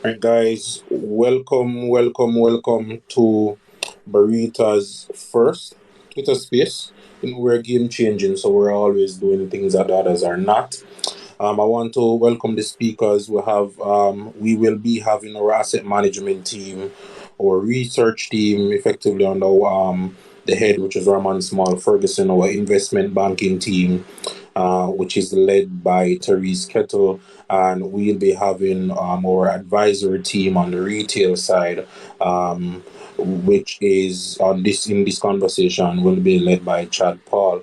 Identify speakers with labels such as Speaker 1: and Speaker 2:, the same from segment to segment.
Speaker 1: Right, guys, welcome to Barita's first Twitter space. We're game changing, so we're always doing things that others are not. I want to welcome the speakers. We will be having our asset management team, our research team, effectively under the head, which is Raman Small Ferguson, our investment banking team, which is led by Therese Kettle, and we'll be having our advisory team on the retail side, which is on this in this conversation will be led by Chad Paul.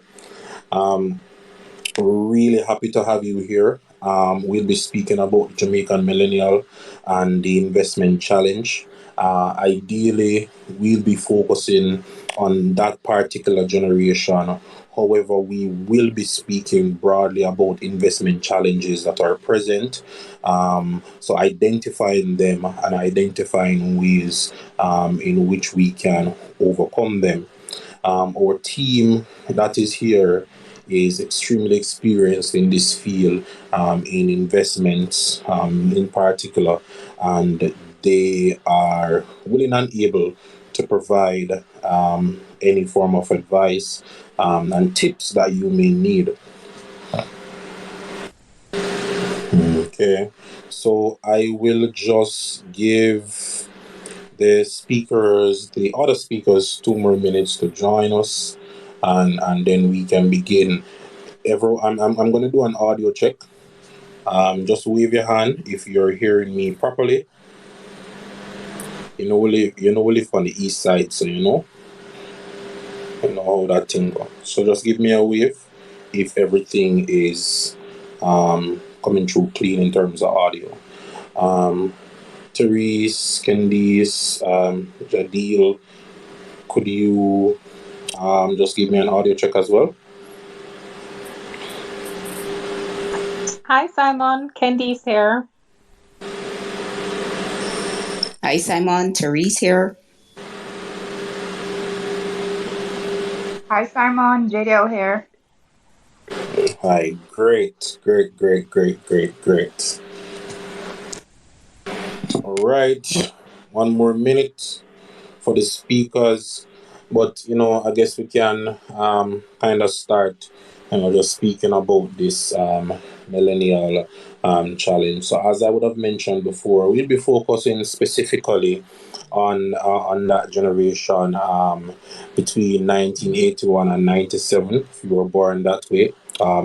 Speaker 1: Um, really happy to have you here. We'll be speaking about Jamaican Millennial and the investment challenge. Ideally, we'll be focusing on that particular generation. However, we will be speaking broadly about investment challenges that are present. So identifying them and identifying ways in which we can overcome them. Our team that is here is extremely experienced in this field, in investments in particular, and they are willing and able to provide any form of advice and tips that you may need. Okay, so I will just give the other speakers, 2 more minutes to join us, and then we can begin. I'm going to do an audio check. Just wave your hand if you're hearing me properly. We live on the east side, so you know how that thing goes. So just give me a wave if everything is coming through clean in terms of audio. Therese, Candice, Jadil, could you just give me an audio check as well?
Speaker 2: Hi, Simon. Candy's here.
Speaker 3: Hi, Simon. Therese here.
Speaker 4: Hi, Simon. JDL here.
Speaker 1: Hi, great. All right, 1 more minute for the speakers, but I guess we can kind of start, just speaking about this millennial challenge. So as I would have mentioned before, we'll be focusing specifically on that generation between 1981 and 97, if you were born that way,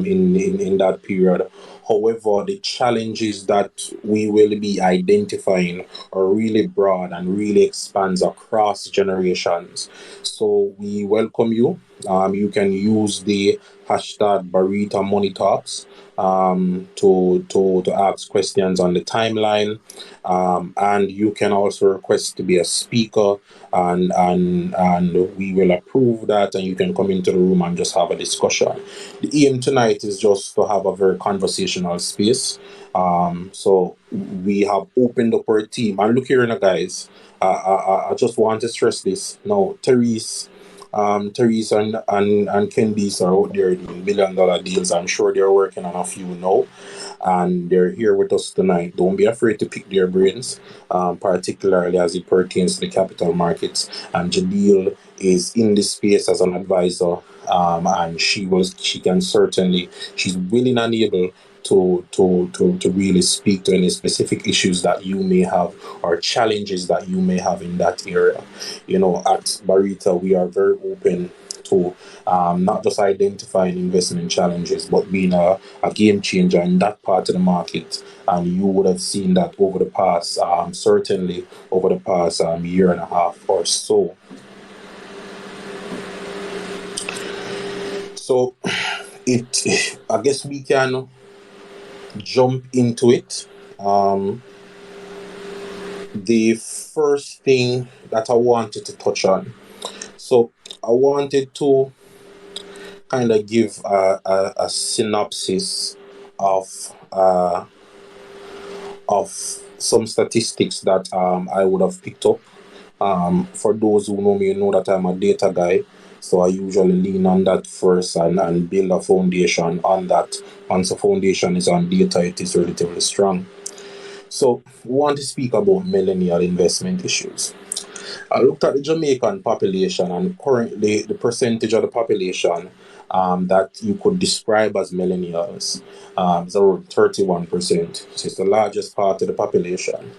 Speaker 1: in that period. However, the challenges that we will be identifying are really broad and really expands across generations. So we welcome you. You can use the hashtag Barita Money Talks to ask questions on the timeline, and you can also request to be a speaker, and we will approve that, and you can come into the room and just have a discussion. The aim tonight is just to have a very conversational space. So we have opened up our team, and look here, guys. I just want to stress this now. Therese and Candice are out there doing $1 million deals. I'm sure they're working on a few now, and they're here with us tonight. Don't be afraid to pick their brains, particularly as it pertains to the capital markets. And Jadil is in this space as an advisor, and she's willing and able to really speak to any specific issues that you may have or challenges that you may have in that area. At Barita, we are very open to not just identifying investment challenges, but being a game changer in that part of the market. And you would have seen that over the past, certainly over the past year and a half or so. So, I guess we can jump into it. The first thing that I wanted to touch on. So I wanted to kind of give a synopsis of some statistics that I would have picked up. For those who know me, you know that I'm a data guy. So I usually lean on that first and build a foundation on that. Once a foundation is on data, it is relatively strong. So we want to speak about millennial investment issues. I looked at the Jamaican population, and currently the percentage of the population that you could describe as millennials is around 31%. So it's the largest part of the population.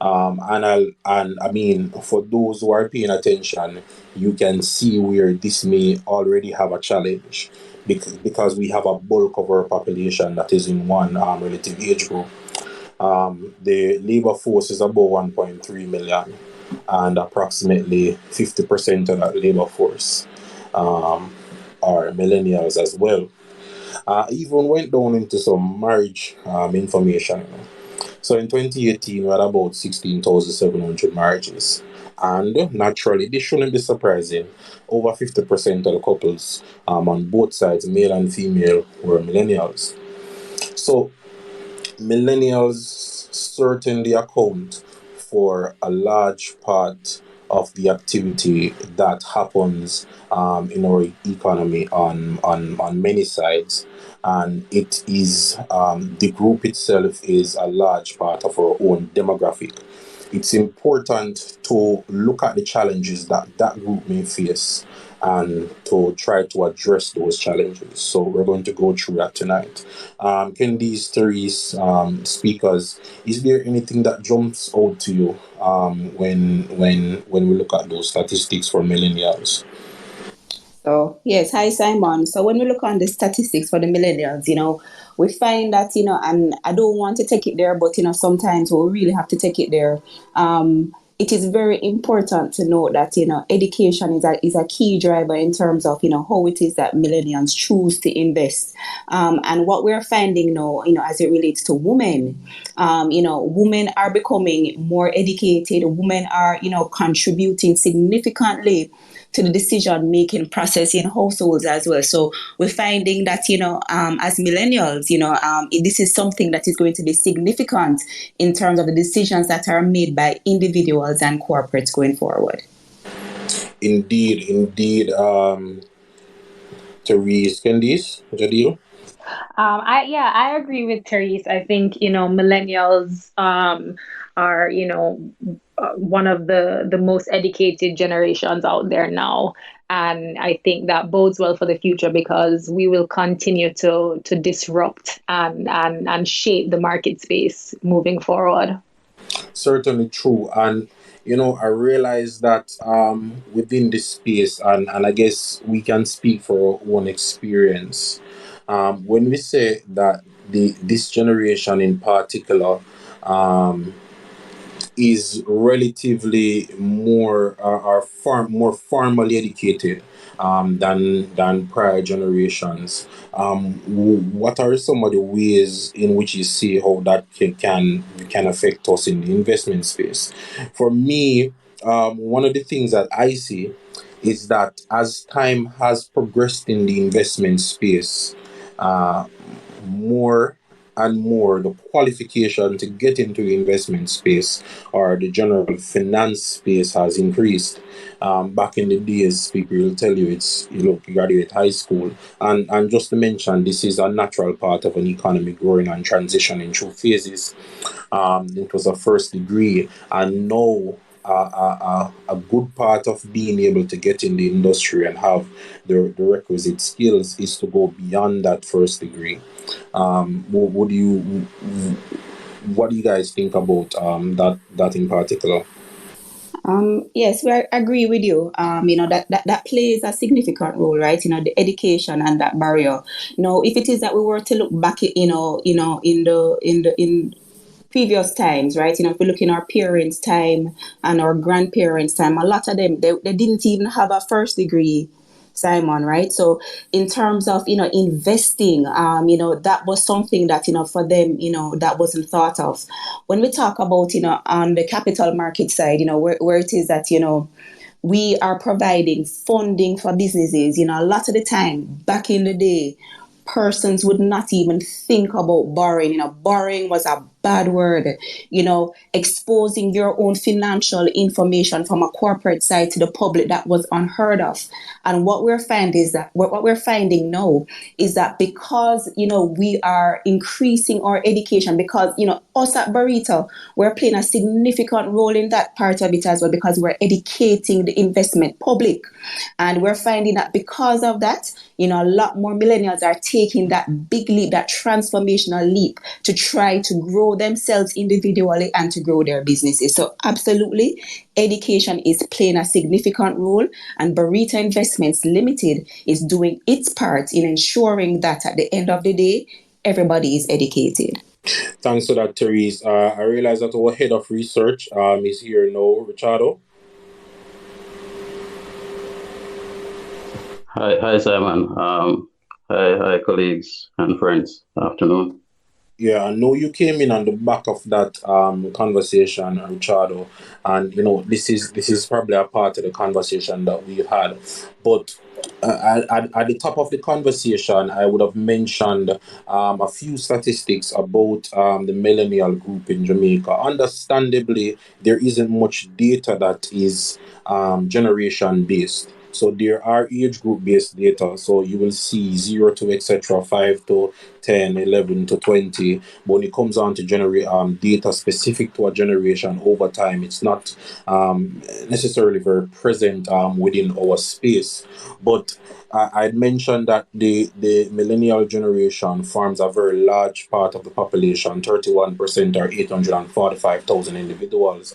Speaker 1: And I mean, for those who are paying attention, you can see where this may already have a challenge because we have a bulk of our population that is in one relative age group. The labor force is about 1.3 million, and approximately 50% of that labor force are millennials as well. Even went down into some marriage information. So in 2018, we had about 16,700 marriages. And naturally, this shouldn't be surprising. Over 50% of the couples on both sides, male and female, were millennials. So millennials certainly account for a large part of the activity that happens in our economy on many sides. And it is the group itself is a large part of our own demographic. It's important to look at the challenges that that group may face and to try to address those challenges. So we're going to go through that tonight. Can these three speakers, is there anything that jumps out to you when we look at those statistics for millennials?
Speaker 3: So, yes, hi Simon. So, when we look on the statistics for the millennials, we find that, and I don't want to take it there, but, sometimes we really have to take it there. It is very important to note that, education is a key driver in terms of, how it is that millennials choose to invest. And what we're finding now, as it relates to women, women are becoming more educated. Women are, contributing significantly to the decision making process in households as well. So we're finding that, as millennials, this is something that is going to be significant in terms of the decisions that are made by individuals and corporates going forward.
Speaker 1: Indeed. Therese, Candice, Jadil?
Speaker 2: I agree with Therese. I think, millennials are, one of the most educated generations out there now. And I think that bodes well for the future because we will continue to disrupt and shape the market space moving forward.
Speaker 1: Certainly true. And I realize that within this space, and I guess we can speak for our own experience. When we say that this generation in particular is relatively more formally educated than prior generations. What are some of the ways in which you see how that can affect us in the investment space? For me, one of the things that I see is that as time has progressed in the investment space, uh, more and more the qualification to get into the investment space or the general finance space has increased. Back in the days, people will tell you you graduate high school, and just to mention, this is a natural part of an economy growing and transitioning through phases. It was a first degree, and now a good part of being able to get in the industry and have the requisite skills is to go beyond that first degree. What do you guys think about that in particular?
Speaker 3: Yes, we agree with you. That plays a significant role, right? The education and that barrier. If it is that we were to look back, in previous times, right? If we look in our parents' time and our grandparents' time, a lot of them they didn't even have a first degree, Simon, right? So in terms of investing, that was something that for them that wasn't thought of. When we talk about on the capital market side, where it is that we are providing funding for businesses. A lot of the time back in the day, persons would not even think about borrowing. Borrowing was a bad word. Exposing your own financial information from a corporate side to the public, that was unheard of. And what we're finding now is that because we are increasing our education, because us at Barita, we're playing a significant role in that part of it as well, because we're educating the investment public. And we're finding that because of that, a lot more millennials are taking that big leap, that transformational leap, to try to grow themselves individually and to grow their businesses. So absolutely, education is playing a significant role, and Barita Investments Limited is doing its part in ensuring that at the end of the day, everybody is educated.
Speaker 1: Thanks for that, Therese. I realize that our head of research is here now, Richardo.
Speaker 5: Hi, Simon. Hi, colleagues and friends. Afternoon.
Speaker 1: Yeah, I know you came in on the back of that conversation, Richardo, and this is probably a part of the conversation that we had. But at the top of the conversation, I would have mentioned a few statistics about the millennial group in Jamaica. Understandably, there isn't much data that is generation based. So there are age group based data. So you will see 0 to etc., 5 to 10, 11 to 20. But when it comes on to generate data specific to a generation over time, it's not necessarily very present within our space. But I'd mentioned that the millennial generation forms a very large part of the population. 31% or 845,000 individuals.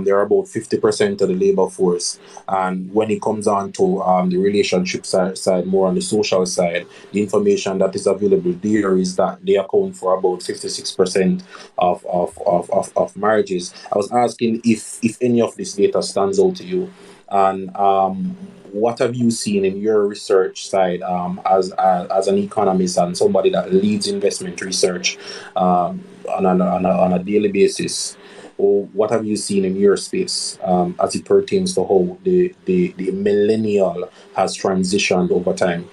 Speaker 1: They're about 50% of the labor force. And when it comes on to the relationship side, more on the social side, the information that is available there is that they account for about 56% of marriages. I was asking if any of this data stands out to you, and what have you seen in your research side as an economist and somebody that leads investment research on a daily basis? Or what have you seen in your space as it pertains to how the millennial has transitioned over time?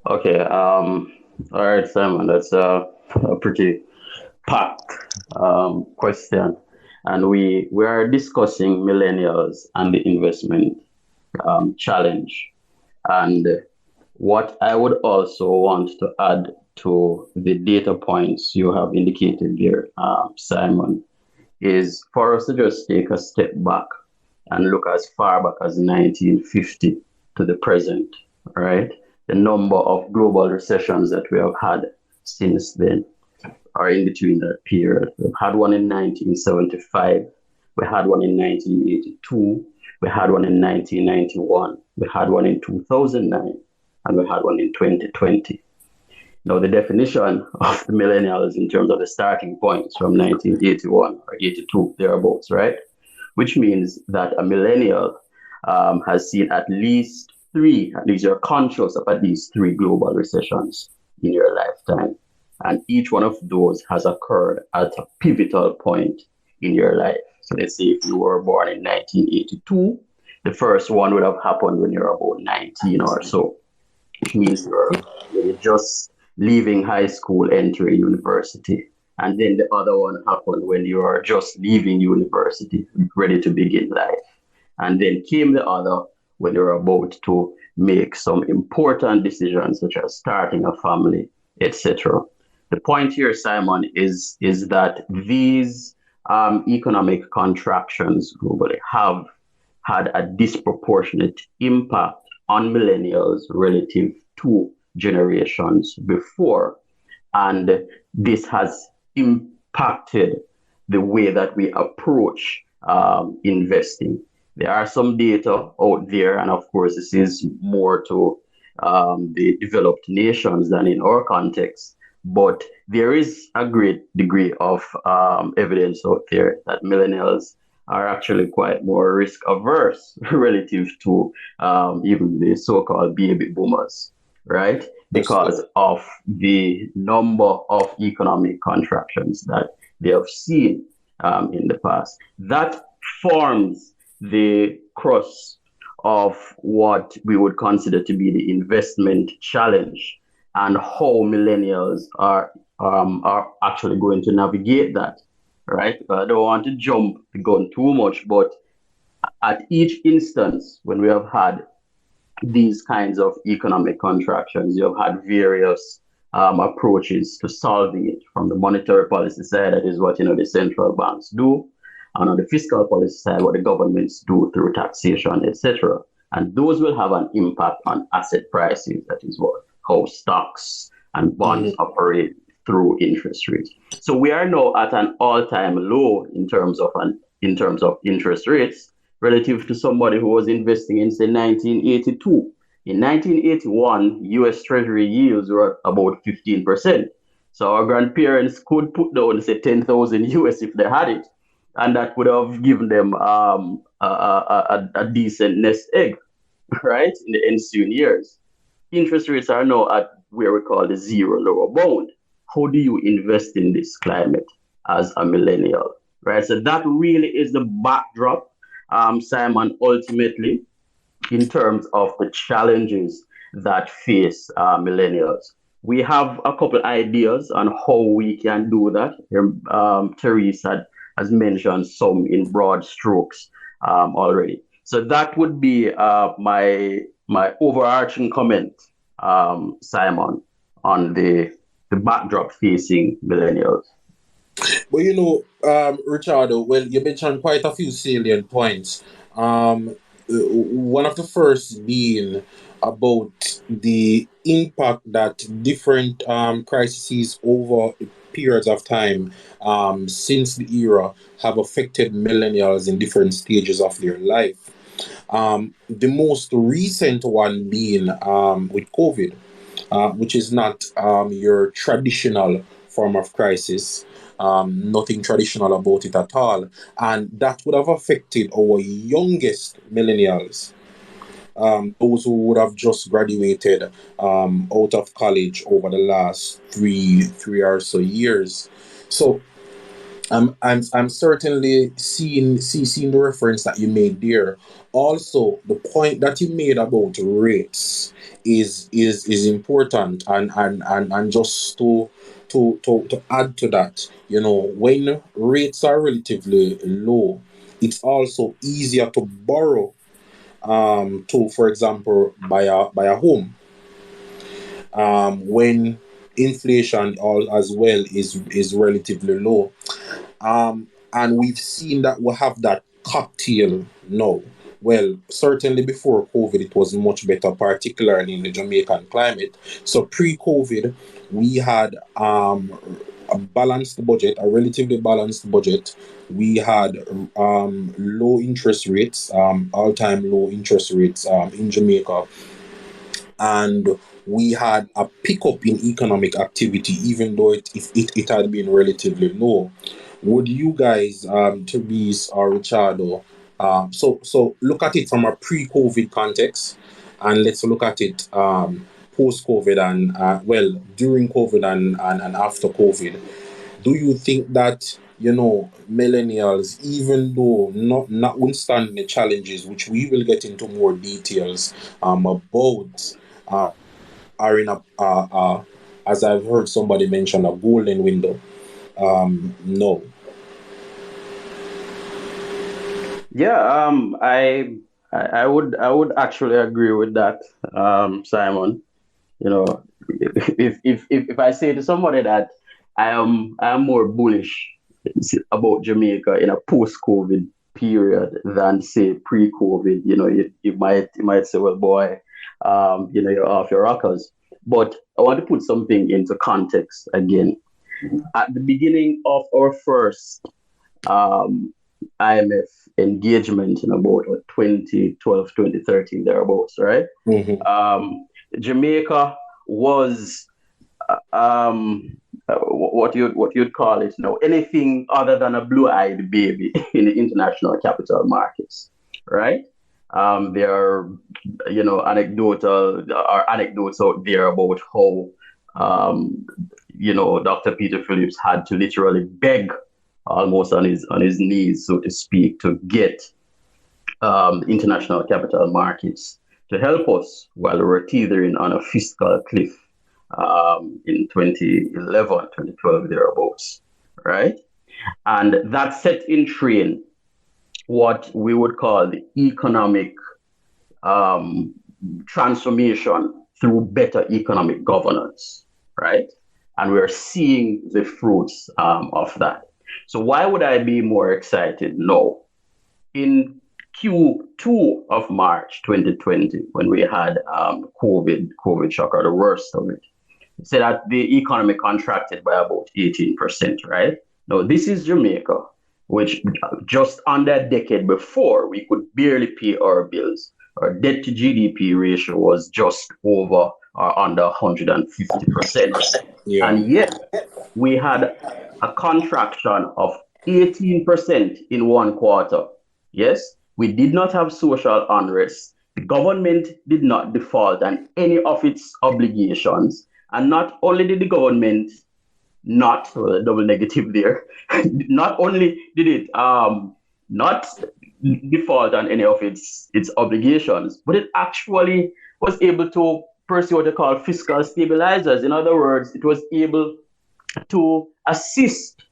Speaker 5: Okay. All right, Simon. That's a pretty packed question, and we are discussing millennials and the investment challenge. And what I would also want to add to the data points you have indicated there, Simon, is for us to just take a step back and look as far back as 1950 to the present, right? The number of global recessions that we have had since then are in between that period. We've had one in 1975, we had one in 1982, we had one in 1991, we had one in 2009, and we had one in 2020. Now, the definition of the millennials in terms of the starting points from 1981 or 82, thereabouts, right? Which means that a millennial has seen at least you're conscious of at least three global recessions in your lifetime. And each one of those has occurred at a pivotal point in your life. So let's say if you were born in 1982, the first one would have happened when you're about 19 or so, which means you're just leaving high school, entering university. And then the other one happened when you are just leaving university, ready to begin life. And then came the other when you're about to make some important decisions, such as starting a family, etc. The point here, Simon, is that these economic contractions globally have had a disproportionate impact on millennials relative to generations before. And this has impacted the way that we approach investing. There are some data out there, and of course, this is more to the developed nations than in our context. But there is a great degree of evidence out there that millennials are actually quite more risk averse relative to even the so-called baby boomers, right? Because of the number of economic contractions that they have seen in the past. That forms the crux of what we would consider to be the investment challenge and how millennials are are actually going to navigate that, right? I don't want to jump the gun too much, but at each instance, when we have had these kinds of economic contractions, you have had various approaches to solving it. From the monetary policy side, that is what the central banks do, and on the fiscal policy side, what the governments do through taxation, etc. And those will have an impact on asset prices. That is what how stocks and bonds
Speaker 1: Mhm.
Speaker 5: operate through interest rates. So we are now at an all-time low in terms of interest rates relative to somebody who was investing in say 1982. In 1981, US Treasury yields were about 15%. So our grandparents could put down say 10,000 US if they had it, and that would have given them a decent nest egg, right, in the ensuing years. Interest rates are now at where we call the zero lower bound. How do you invest in this climate as a millennial? Right. So that really is the backdrop, Simon, ultimately, in terms of the challenges that face millennials. We have a couple ideas on how we can do that. Therese has mentioned some in broad strokes already. So that would be my overarching comment, Simon, on the backdrop facing millennials.
Speaker 1: But Richardo, well, you mentioned quite a few salient points. One of the first being about the impact that different crises over periods of time since the era have affected millennials in different stages of their life. The most recent one being with COVID, which is not your traditional form of crisis. Nothing traditional about it at all. And that would have affected our youngest millennials, those who would have just graduated out of college over the last three or so years. So I'm certainly seeing the reference that you made there. Also, the point that you made about rates is important, and just to add to that, when rates are relatively low, it's also easier to borrow, to, for example, buy a home, when inflation all as well is relatively low. And we've seen that we have that cocktail now. Well, certainly before COVID, it was much better, particularly in the Jamaican climate. So pre-COVID, we had a balanced budget, a relatively balanced budget. We had low interest rates, all-time low interest rates in Jamaica, and we had a pickup in economic activity, even though it had been relatively low. Would you guys, Therese or Richardo, so look at it from a pre-COVID context, and let's look at it post-COVID, and well, during COVID and after COVID. Do you think that millennials, even though notwithstanding the challenges, which we will get into more details about, are in as I've heard somebody mention, a golden window? No.
Speaker 5: Yeah, I would actually agree with that, Simon. You know, if I say to somebody that I am more bullish about Jamaica in a post-COVID period than say pre-COVID, you might say, well, boy, you're off your rockers. But I want to put something into context again. At the beginning of our first um, IMF engagement in about 2012, 2013, thereabouts, right?
Speaker 1: Mm-hmm.
Speaker 5: Jamaica was what you'd call it now, anything other than a blue-eyed baby in the international capital markets, right? There are anecdotes out there about how Dr. Peter Phillips had to literally beg almost on his knees, so to speak, to get international capital markets to help us while we were teetering on a fiscal cliff in 2011, 2012, thereabouts, right? And that set in train what we would call the economic um, transformation through better economic governance, right? And we're seeing the fruits of that. So why would I be more excited? No. In Q2 of March 2020, when we had COVID shock, or the worst of it, it said that the economy contracted by about 18%, right? Now, this is Jamaica, which just under a decade before, we could barely pay our bills. Our debt to GDP ratio was just over or under 150%.
Speaker 1: Yeah.
Speaker 5: And yet, we had a contraction of 18% in one quarter. Yes, we did not have social unrest. The government did not default on any of its obligations. And not only did the government not, well, double negative there, not only did it not default on any of its obligations, but it actually was able to pursue what they call fiscal stabilizers. In other words, it was able to assist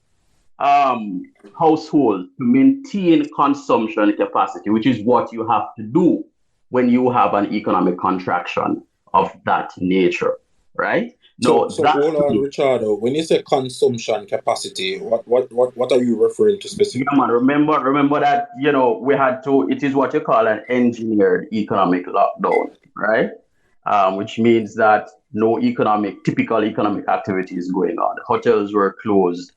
Speaker 5: um, households to maintain consumption capacity, which is what you have to do when you have an economic contraction of that nature, right?
Speaker 1: So,
Speaker 5: No,
Speaker 1: so
Speaker 5: that
Speaker 1: hold on, Richardo. When you say consumption capacity, what are you referring to
Speaker 5: yeah,
Speaker 1: specifically?
Speaker 5: man. Remember that we had to. It is what you call an engineered economic lockdown, right? Which means that no typical economic activity is going on. Hotels were closed.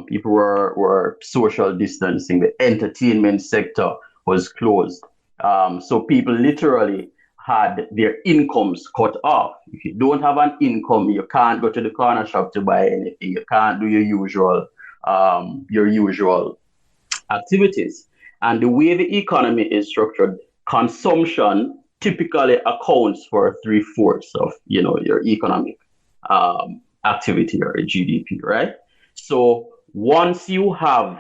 Speaker 5: People were social distancing. The entertainment sector was closed. So people literally had their incomes cut off. If you don't have an income, you can't go to the corner shop to buy anything. You can't do your usual activities. And the way the economy is structured, consumption typically accounts for three-fourths of your economic activity, or a GDP, right? So once you have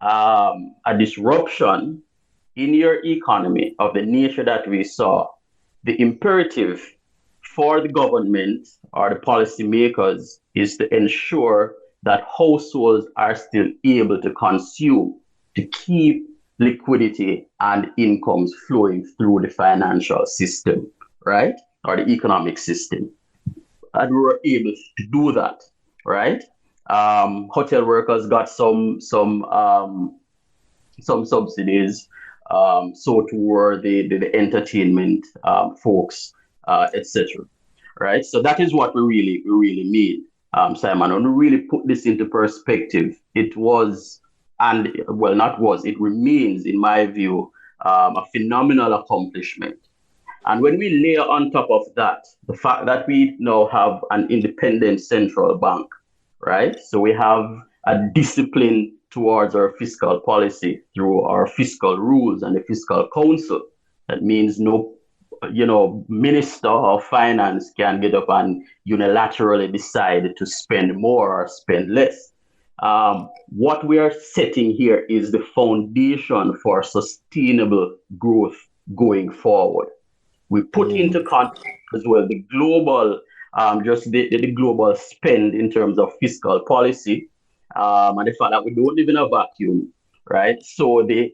Speaker 5: a disruption in your economy of the nature that we saw, the imperative for the government or the policymakers is to ensure that households are still able to consume, to keep liquidity and incomes flowing through the financial system, right? Or the economic system. And we were able to do that, right? Hotel workers got some subsidies, so toward the entertainment folks, etc. Right? So that is what we really mean, Simon. And we really put this into perspective, it was, and well, not was, it remains, in my view, a phenomenal accomplishment. And when we layer on top of that the fact that we now have an independent central bank, right? So we have a discipline towards our fiscal policy through our fiscal rules and the fiscal council. That means no, minister of finance can get up and unilaterally decide to spend more or spend less. What we are setting here is the foundation for sustainable growth going forward. We put
Speaker 1: Mm.
Speaker 5: into context as well the global, just the global spend in terms of fiscal policy, and the fact that we don't live in a vacuum, right? So the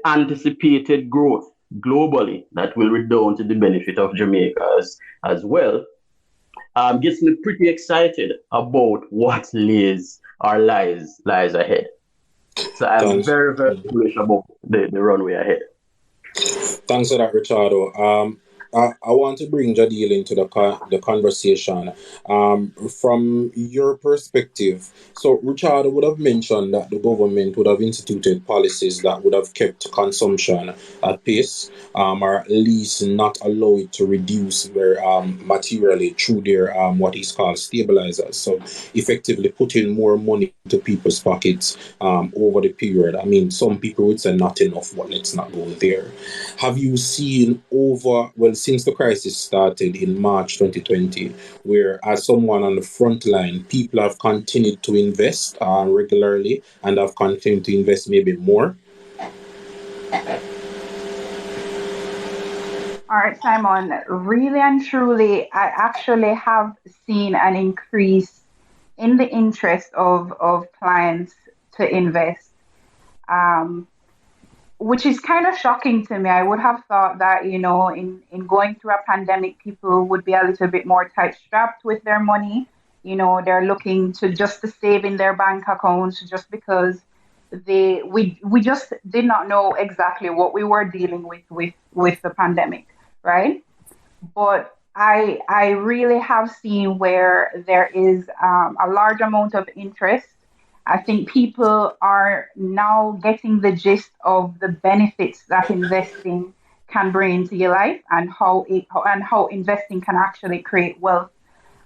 Speaker 5: anticipated growth globally that will redound to the benefit of Jamaica as well, gets me pretty excited about what lies ahead. So I'm
Speaker 1: Thanks.
Speaker 5: very, very bullish about the runway ahead.
Speaker 1: Thanks for that, Richardo. I want to bring Jadil into the conversation. From your perspective, so Richardo would have mentioned that the government would have instituted policies that would have kept consumption at pace, or at least not allow it to reduce very materially through their what is called stabilizers. So effectively putting more money into people's pockets over the period. I mean, some people would say not enough, but let's not go there. Have you seen since the crisis started in March 2020, where as someone on the front line, people have continued to invest regularly and have continued to invest maybe more?
Speaker 4: All right, Simon. Really and truly, I actually have seen an increase in the interest of clients to invest. Um, which is kind of shocking to me. I would have thought that, in going through a pandemic, people would be a little bit more tight strapped with their money. They're looking to save in their bank accounts just because we just did not know exactly what we were dealing with the pandemic, right? But I really have seen where there is a large amount of interest. I think people are now getting the gist of the benefits that investing can bring into your life, and how investing can actually create wealth,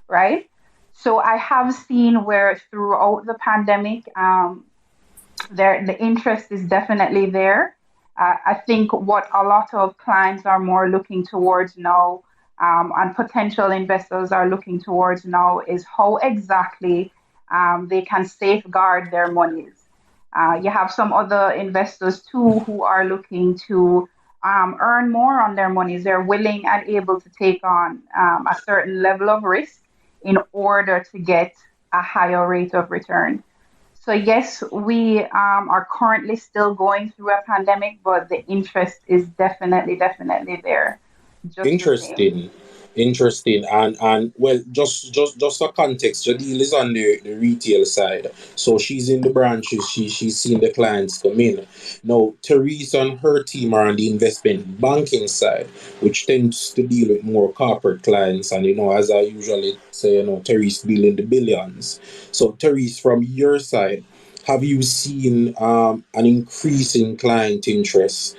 Speaker 4: right? So I have seen where throughout the pandemic, the interest is definitely there. I think what a lot of clients are more looking towards now, and potential investors are looking towards now, is how exactly they can safeguard their monies. You have some other investors too who are looking to earn more on their monies. They're willing and able to take on a certain level of risk in order to get a higher rate of return. So yes, we are currently still going through a pandemic, but the interest is definitely there, just the same.
Speaker 1: Interesting, interesting, and well, just for context, Jadil is on the retail side, so she's in the branches. She's seen the clients come in. Now, Therese and her team are on the investment banking side, which tends to deal with more corporate clients. And as I usually say, Therese deal in the billions. So, Therese, from your side, have you seen an increase in client interest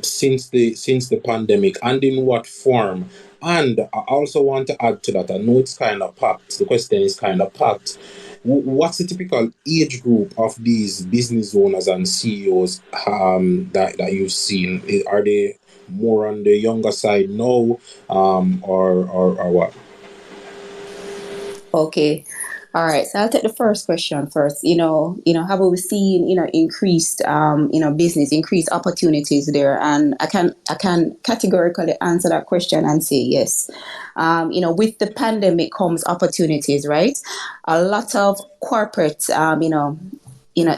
Speaker 1: since the pandemic, and in what form? And I also want to add to that. I know it's kind of packed. The question is kind of packed. What's the typical age group of these business owners and CEOs that you've seen? Are they more on the younger side now, or what?
Speaker 3: Okay. All right. So I'll take the first question first. Have we seen, increased, business, increased opportunities there? And I can categorically answer that question and say yes. With the pandemic comes opportunities, right? A lot of corporate,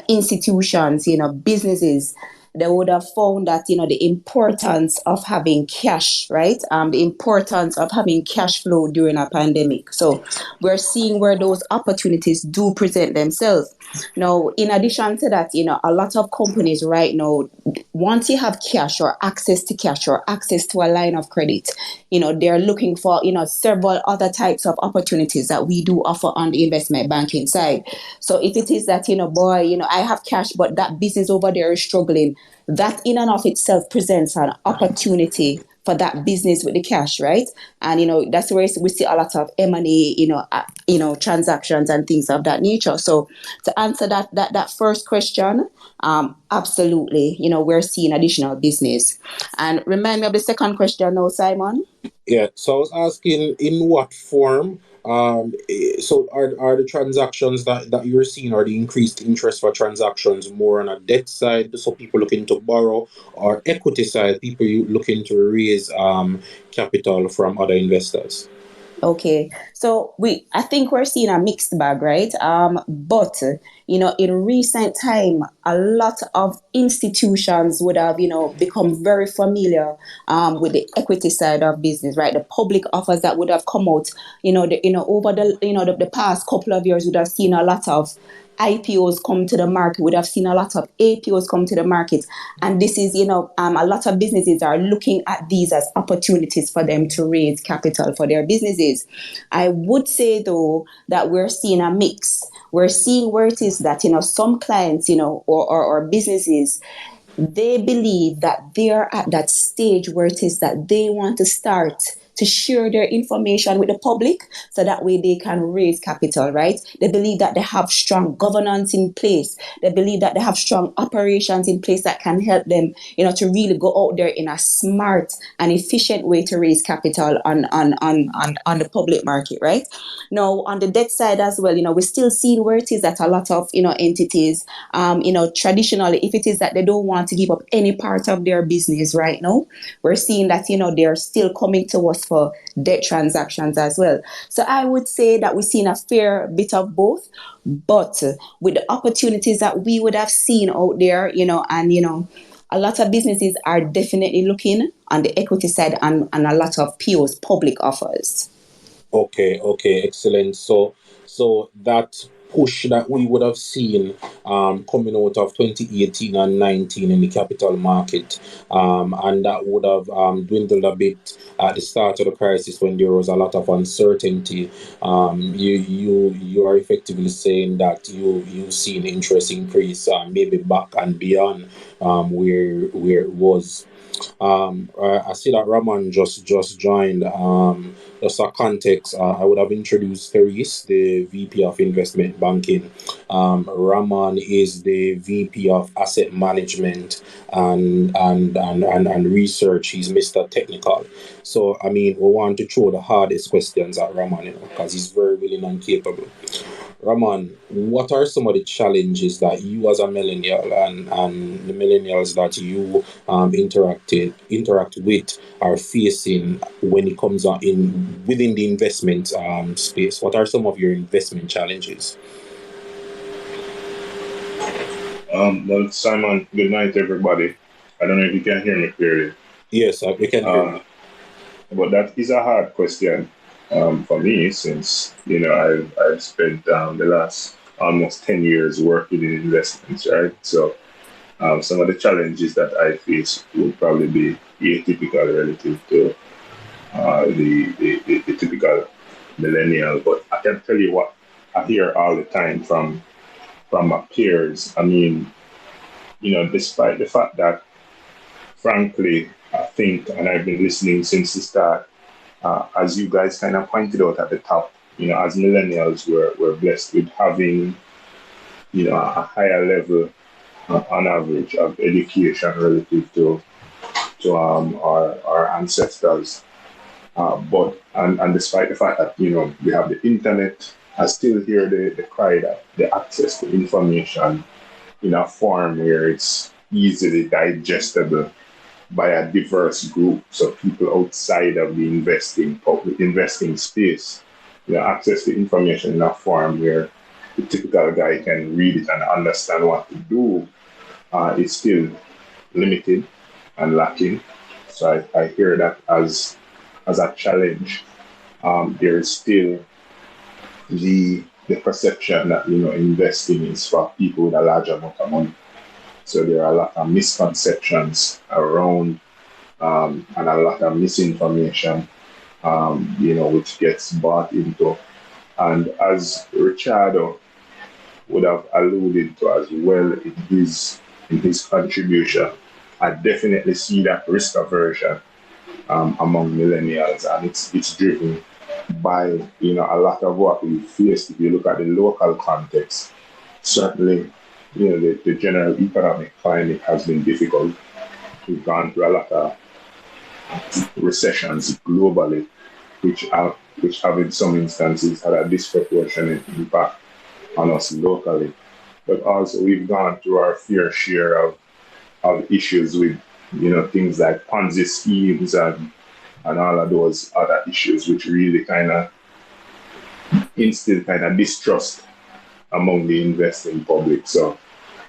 Speaker 3: institutions, businesses, they would have found that the importance of having cash, right? The importance of having cash flow during a pandemic. So we're seeing where those opportunities do present themselves. Now, in addition to that, a lot of companies right now, once you have cash or access to cash or access to a line of credit, they're looking for several other types of opportunities that we do offer on the investment banking side. So if it is that boy, I have cash, but that business over there is struggling, that in and of itself presents an opportunity for that business with the cash, right? And that's where we see a lot of M&A, transactions and things of that nature. So to answer that first question, absolutely, we're seeing additional business. And remind me of the second question now, Simon.
Speaker 1: Yeah, so I was asking in what form. So are the transactions that you're seeing, or the increased interest for transactions, more on a debt side, so people looking to borrow, or equity side, people looking to raise capital from other investors?
Speaker 3: Okay, so I think we're seeing a mixed bag, right? But in recent time, a lot of institutions would have become very familiar with the equity side of business, right? The public offers that would have come out, over the past couple of years, would have seen a lot of IPOs come to the market, would have seen a lot of APOs come to the market. And this is, a lot of businesses are looking at these as opportunities for them to raise capital for their businesses. I would say, though, that we're seeing a mix. We're seeing where it is that, some clients, or businesses, they believe that they're at that stage where it is that they want to start to share their information with the public so that way they can raise capital, right? They believe that they have strong governance in place. They believe that they have strong operations in place that can help them, to really go out there in a smart and efficient way to raise capital on the public market, right? Now, on the debt side as well, we're still seeing where it is that a lot of, entities, traditionally, if it is that they don't want to give up any part of their business right now, we're seeing that, they're still coming to us for debt transactions as well. So I would say that we've seen a fair bit of both, but with the opportunities that we would have seen out there, a lot of businesses are definitely looking on the equity side and a lot of POs, public offers.
Speaker 1: Okay, excellent. So that push that we would have seen coming out of 2018 and 19 in the capital market, and that would have dwindled a bit at the start of the crisis when there was a lot of uncertainty. You are effectively saying that you see an interest increase, maybe back and beyond where it was. I see that Raman just joined. Just a context, I would have introduced Therese, the VP of Investment Banking. Raman is the VP of Asset Management and Research. He's Mr. Technical. So I mean, we want to throw the hardest questions at Raman, because he's very willing and capable. Raman, what are some of the challenges that you as a millennial and the millennials that you interact with are facing when it comes on in within the investment space? What are some of your investment challenges?
Speaker 6: Well, Simon, good night, everybody. I don't know if you can hear me clearly.
Speaker 1: Yes, we can hear you.
Speaker 6: But that is a hard question for me, since I've spent the last almost 10 years working in investments, right? So some of the challenges that I face will probably be atypical relative to the typical millennial. But I can tell you what I hear all the time from my peers. I mean, despite the fact that, frankly, I think, and I've been listening since the start, as you guys kind of pointed out at the top, as millennials, we're blessed with having, a higher level on average of education relative to our ancestors. But despite the fact that, we have the internet, I still hear the cry that the access to information in a form where it's easily digestible by a diverse group, so people outside of the public investing space, access to information in a form where the typical guy can read it and understand what to do, is still limited and lacking. So I hear that as a challenge. There is still the perception that investing is for people with a large amount of money. So there are a lot of misconceptions around, and a lot of misinformation, which gets bought into. And as Richardo would have alluded to as well in his contribution, I definitely see that risk aversion among millennials, and it's driven by a lot of what we faced. If you look at the local context, certainly the general economic climate has been difficult. We've gone through a lot of recessions globally, which have in some instances had a disproportionate impact on us locally. But also we've gone through our fair share of issues with things like Ponzi schemes and all of those other issues, which really kind of instill kind of distrust among the investing public. So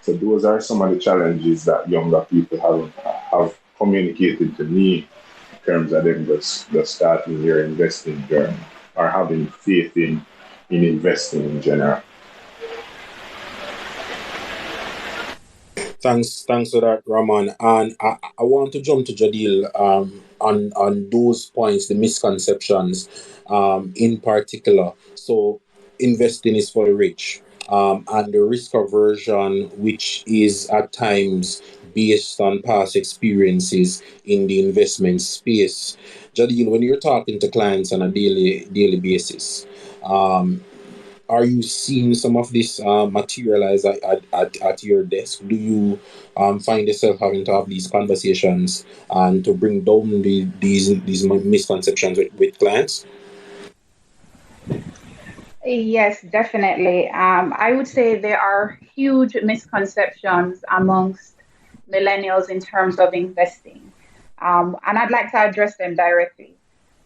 Speaker 6: those are some of the challenges that younger people have communicated to me in terms of them just starting their investing journey or having faith in investing in general.
Speaker 1: Thanks for that, Raman. And I want to jump to Jadil on those points, the misconceptions in particular. So, investing is for the rich, and the risk aversion, which is at times based on past experiences in the investment space. Jadil, when you're talking to clients on a daily basis, um, are you seeing some of this materialize at your desk? Do you find yourself having to have these conversations and to bring down these misconceptions with clients?
Speaker 4: Yes, definitely. I would say there are huge misconceptions amongst millennials in terms of investing. And I'd like to address them directly.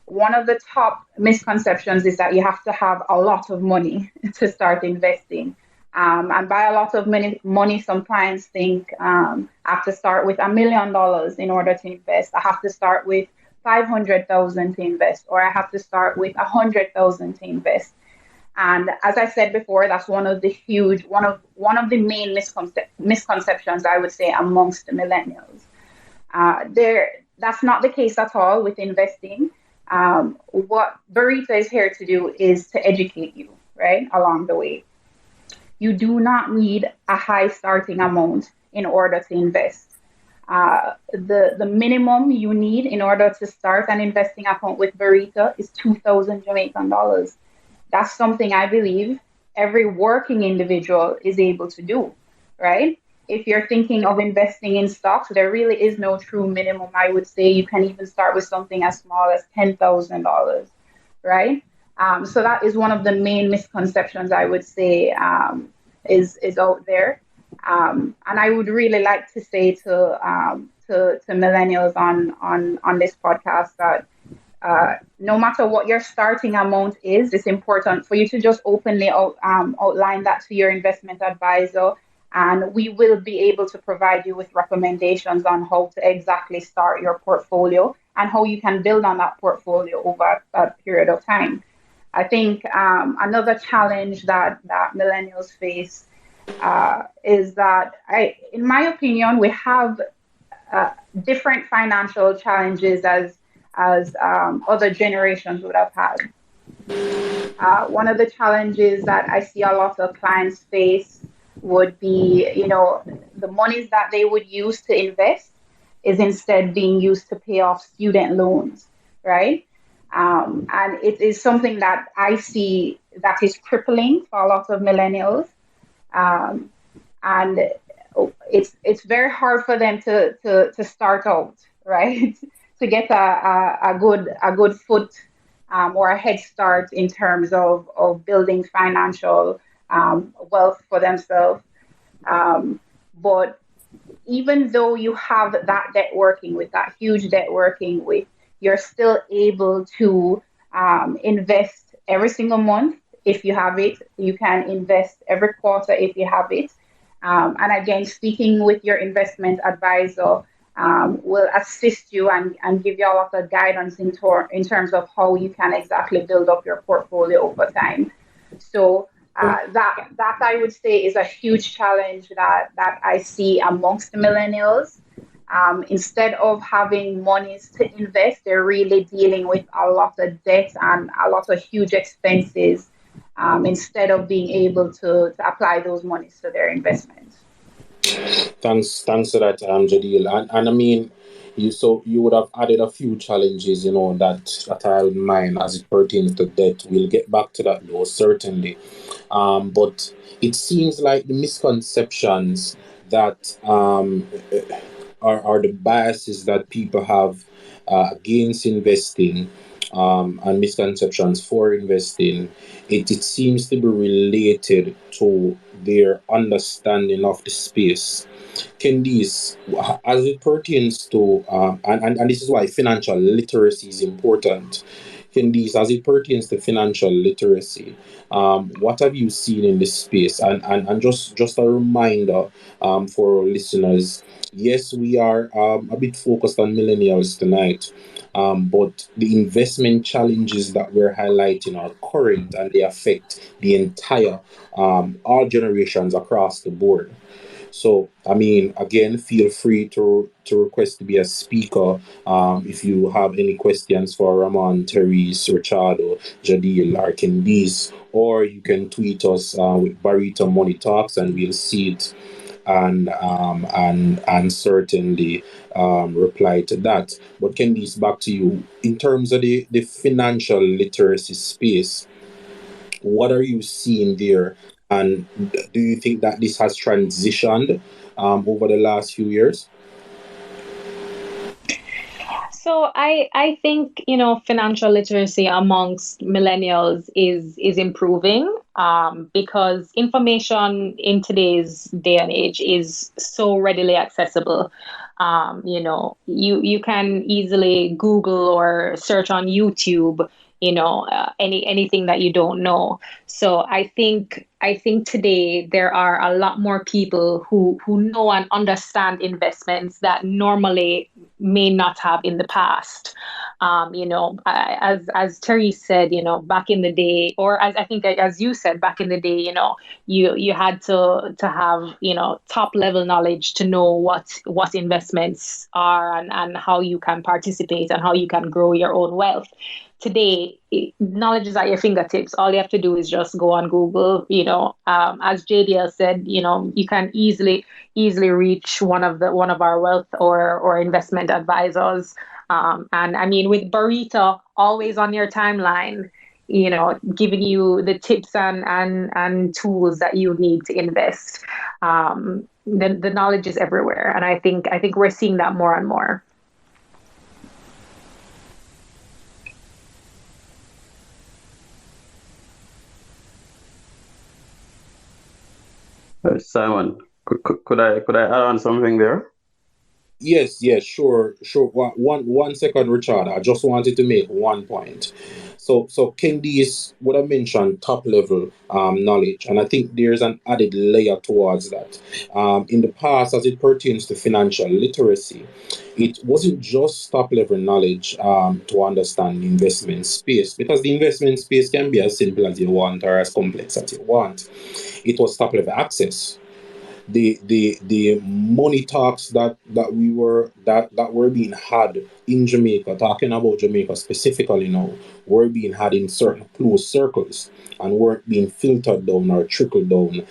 Speaker 4: One of the top misconceptions is that you have to have a lot of money to start investing. And by a lot of money, some clients think I have to start with $1 million in order to invest. I have to start with 500,000 to invest, or I have to start with 100,000 to invest. And as I said before, that's one of the main misconceptions I would say amongst the millennials. There, that's not the case at all with investing. What Barita is here to do is to educate you, right, along the way. You do not need a high starting amount in order to invest. The minimum you need in order to start an investing account with Barita is 2,000 Jamaican dollars. That's something I believe every working individual is able to do, right? If you're thinking of investing in stocks, there really is no true minimum. I would say you can even start with something as small as $10,000, right? So that is one of the main misconceptions I would say is out there. And I would really like to say to millennials on this podcast that no matter what your starting amount is, it's important for you to just openly outline that to your investment advisor. And we will be able to provide you with recommendations on how to exactly start your portfolio and how you can build on that portfolio over a period of time. I think another challenge that millennials face is that, in my opinion, we have different financial challenges as other generations would have had. One of the challenges that I see a lot of clients face would be, the monies that they would use to invest is instead being used to pay off student loans, right? And it is something that I see that is crippling for a lot of millennials. Um, and it's very hard for them to start out, right? To get a good foot or a head start in terms of building financial wealth for themselves. But even though you have that debt working with, that huge debt working with, you're still able to invest every single month if you have it. You can invest every quarter if you have it. And again, speaking with your investment advisor will assist you and give you a lot of guidance in terms of how you can exactly build up your portfolio over time. So that I would say is a huge challenge that I see amongst the millennials. Instead of having monies to invest, they're really dealing with a lot of debt and a lot of huge expenses instead of being able to apply those monies to their investments.
Speaker 1: Thanks for that, Jadil. And I mean, you would have added a few challenges, that are in mind as it pertains to debt. We'll get back to that though, certainly. But it seems like the misconceptions that are the biases that people have against investing, and misconceptions for investing, it seems to be related to their understanding of the space. Can these, as it pertains to, and this is why financial literacy is important. Can these, as it pertains to financial literacy, what have you seen in this space? And just a reminder for our listeners, yes, we are a bit focused on millennials tonight, but the investment challenges that we're highlighting are current and they affect the entire, all generations across the board. So, I mean, again, feel free to request to be a speaker if you have any questions for Ramon, Therese, Richardo, Jadil, or Candice, or you can tweet us with Barita Money Talks and we'll see it and certainly reply to that. But Candice, back to you. In terms of the financial literacy space, what are you seeing there? And do you think that this has transitioned over the last few years?
Speaker 2: So I think, you know, financial literacy amongst millennials is improving, because information in today's day and age is so readily accessible. You know, you can easily Google or search on YouTube, you know, anything that you don't know. So I think today there are a lot more people who know and understand investments that normally may not have in the past. You know, as Terry said, you know, back in the day, or as I think as you said, back in the day, you know, you had to have, you know, top level knowledge to know what investments are, and how you can participate and how you can grow your own wealth. Today, knowledge is at your fingertips. All you have to do is just go on Google. You know, as JDL said, you know, you can easily reach one of our wealth or investment advisors. And I mean, with Barita always on your timeline, you know, giving you the tips and tools that you need to invest. The knowledge is everywhere, and I think we're seeing that more and more.
Speaker 5: Simon, could I add on something there?
Speaker 1: Yes, yes, sure, sure. One second, Richard. I just wanted to make one point. So Candice would have mentioned top level knowledge, and I think there's an added layer towards that. In the past, as it pertains to financial literacy, it wasn't just top level knowledge to understand the investment space, because the investment space can be as simple as you want or as complex as you want. It was top level access. The money talks that were being had in Jamaica, talking about Jamaica specifically now, were being had in certain close circles and weren't being filtered down or trickled down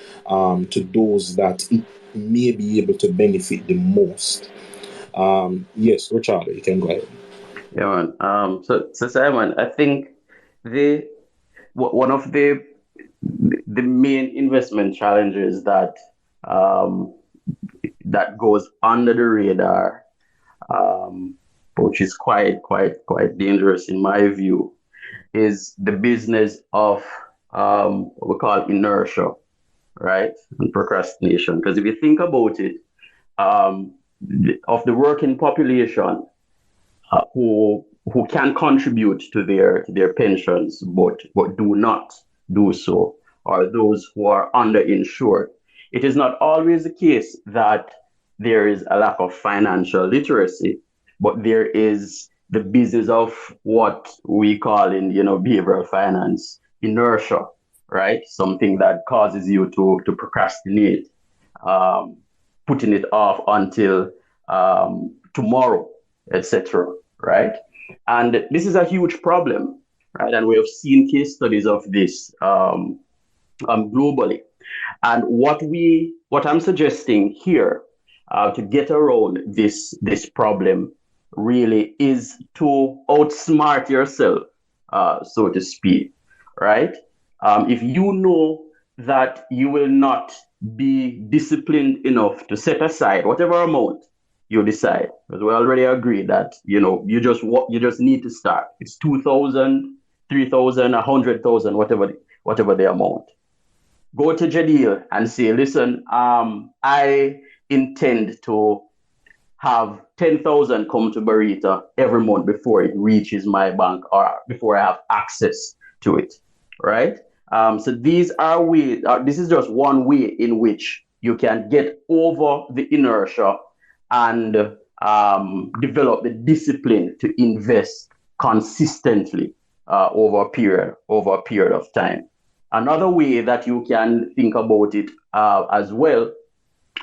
Speaker 1: to those that it may be able to benefit the most. Yes, Richard, you can go ahead.
Speaker 5: Yeah, man. So Simon, I think the one of the main investment challenges um, that goes under the radar, um, which is quite dangerous in my view, is the business of what we call inertia, right? And procrastination. Because if you think about it, um, of the working population who can contribute to their pensions but do not do so, or those who are underinsured, it is not always the case that there is a lack of financial literacy, but there is the business of what we call in behavioral finance inertia, right? Something that causes you to procrastinate, um, putting it off until tomorrow, etc. Right? And this is a huge problem, right? And we have seen case studies of this globally. And what I'm suggesting here to get around this problem really is to outsmart yourself, so to speak, right? If you know that you will not be disciplined enough to set aside whatever amount you decide, because we already agreed that you just need to start. It's 2,000, 3,000, 100,000, whatever the amount. Go to Jadil and say, listen, I intend to have 10,000 come to Barita every month before it reaches my bank or before I have access to it, right? So these are ways. This is just one way in which you can get over the inertia and develop the discipline to invest consistently over a period of time. Another way that you can think about it as well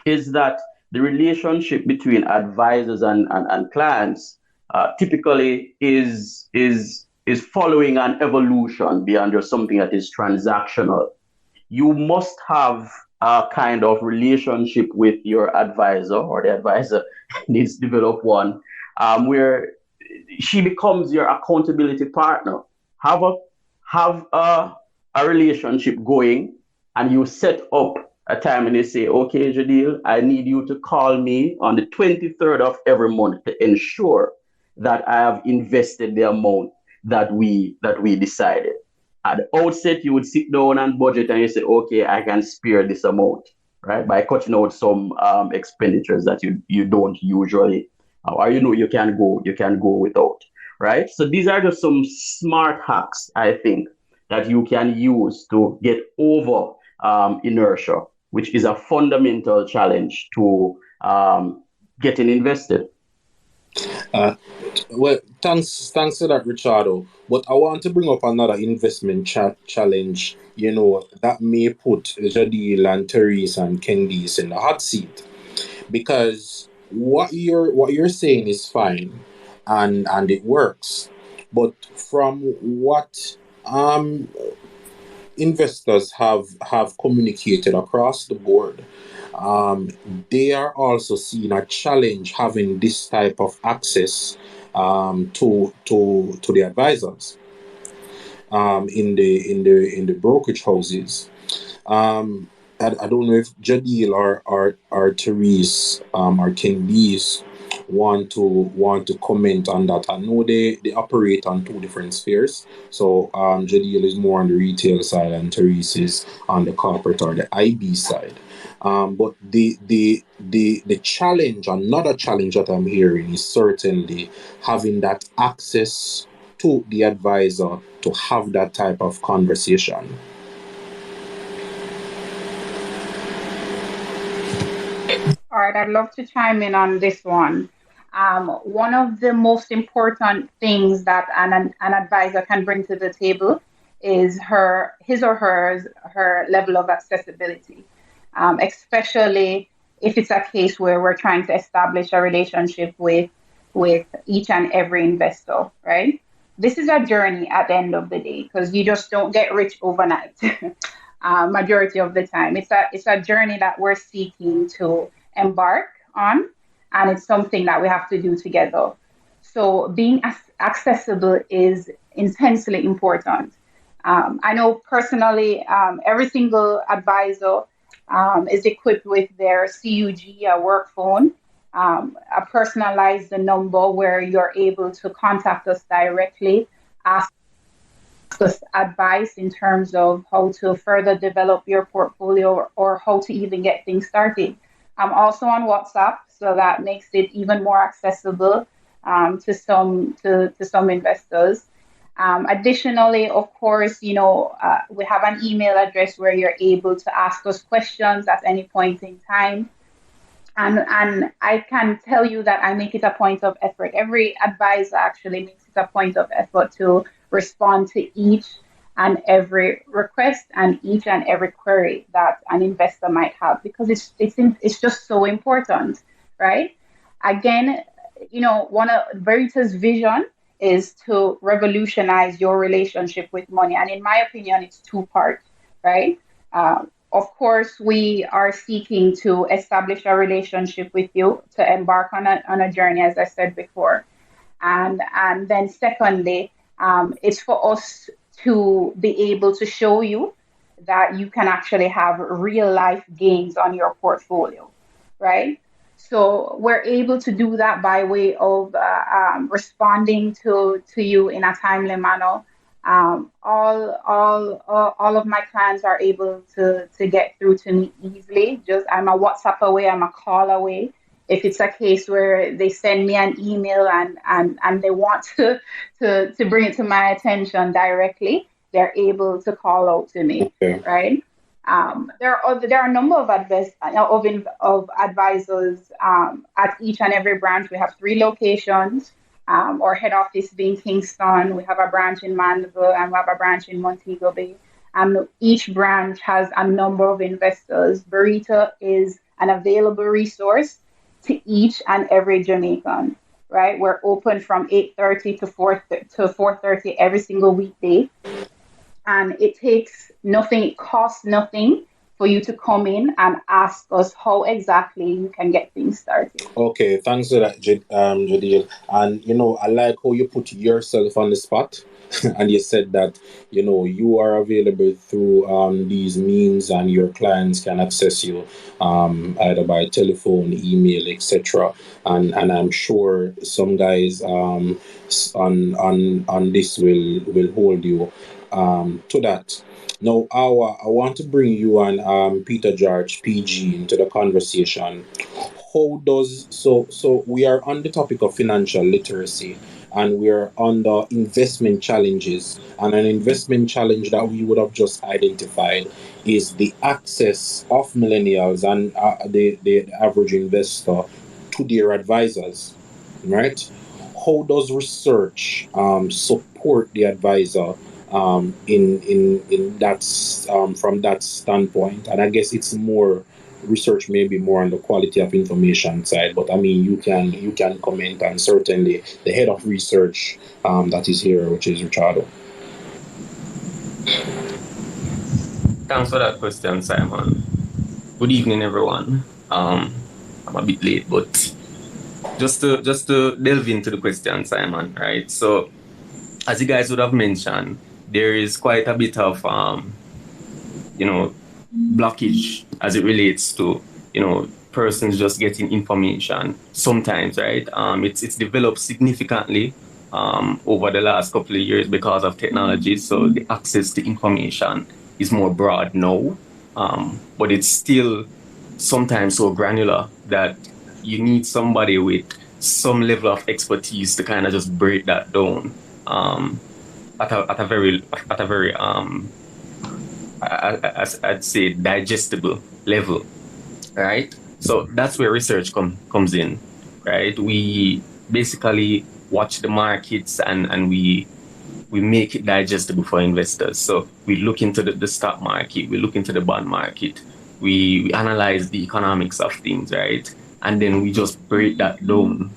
Speaker 5: is that the relationship between advisors and clients typically is following an evolution beyond just something that is transactional. You must have kind of relationship with your advisor, or the advisor needs to develop one, where she becomes your accountability partner. Have a have a relationship going, and you set up a time and you say, okay, Jadil, I need you to call me on the 23rd of every month to ensure that I have invested the amount that we decided. At the outset, you would sit down and budget, and you say, okay, I can spare this amount, right? By cutting out some expenditures that you don't usually, or you can go without, right? So these are just some smart hacks, I think, that you can use to get over inertia, which is a fundamental challenge to getting invested.
Speaker 1: Uh, well, thanks for that, Richardo. But I want to bring up another investment challenge. That may put Jadil and Therese and Candice in the hot seat, because what you're saying is fine, and it works, but from what investors have communicated across the board, um, they are also seeing a challenge having this type of access to the advisors in the brokerage houses. I don't know if Jadil or Therese or King Bees want to comment on that. I know they operate on two different spheres. So Jadil is more on the retail side and Therese is on the corporate or the IB side. But the challenge, another challenge that I'm hearing, is certainly having that access to the advisor to have that type of conversation.
Speaker 4: All right, I'd love to chime in on this one. One of the most important things that an advisor can bring to the table is her level of accessibility, especially if it's a case where we're trying to establish a relationship with each and every investor, right? This is a journey at the end of the day, because you just don't get rich overnight. Majority of the time, it's a journey that we're seeking to embark on, and it's something that we have to do together. So being accessible is intensely important. I know personally, every single advisor is equipped with their CUG, a work phone, a personalized number where you're able to contact us directly, ask us advice in terms of how to further develop your portfolio, or how to even get things started. I'm also on WhatsApp, so that makes it even more accessible to some investors. Additionally, of course, we have an email address where you're able to ask us questions at any point in time. And I can tell you that I make it a point of effort. Every advisor actually makes it a point of effort to respond to each and every request and each and every query that an investor might have, because it's just so important, right? Again, one of Verita's vision is to revolutionize your relationship with money, and in my opinion, it's two parts, right? Of course, we are seeking to establish a relationship with you, to embark on a journey, as I said before. And then secondly, it's for us to be able to show you that you can actually have real life gains on your portfolio, right? So we're able to do that by way of responding to you in a timely manner. All of my clients are able to get through to me easily. Just I'm a WhatsApp away, I'm a call away. If it's a case where they send me an email and they want to bring it to my attention directly, they're able to call out to me,
Speaker 1: Okay.
Speaker 4: right? There are a number of advisors at each and every branch. We have three locations. Our head office being Kingston. We have a branch in Mandeville and we have a branch in Montego Bay. And each branch has a number of investors. Barita is an available resource to each and every Jamaican. Right, we're open from 8:30 to 4:30 every single weekday, and it takes nothing, it costs nothing for you to come in and ask us how exactly you can get things started.
Speaker 1: Okay, thanks for that, Jadil. And I like how you put yourself on the spot, and you said that you are available through these means, and your clients can access you either by telephone, email, etc. And I'm sure some guys on this will hold you to that. Now, I want to bring you and Peter George PG into the conversation. How does so we are on the topic of financial literacy, and we're on the investment challenges, and an investment challenge that we would have just identified is the access of millennials and the average investor to their advisors, right? How does research support the advisor in that from that standpoint? And I guess it's more research, maybe more on the quality of information side, but I mean you can comment, and certainly the head of research that is here, which is Richardo.
Speaker 7: Thanks for that question, Simon. Good evening, everyone. I'm a bit late, but just to delve into the question, Simon, right? So, as you guys would have mentioned, there is quite a bit of blockage as it relates to persons just getting information sometimes, right? It's developed significantly over the last couple of years because of technology, so the access to information is more broad now, but it's still sometimes so granular that you need somebody with some level of expertise to kind of just break that down at a very I'd say digestible level, right? So that's where research comes in, right? We basically watch the markets, and we make it digestible for investors. So we look into the stock market, we look into the bond market, we analyze the economics of things, right? And then we just break that down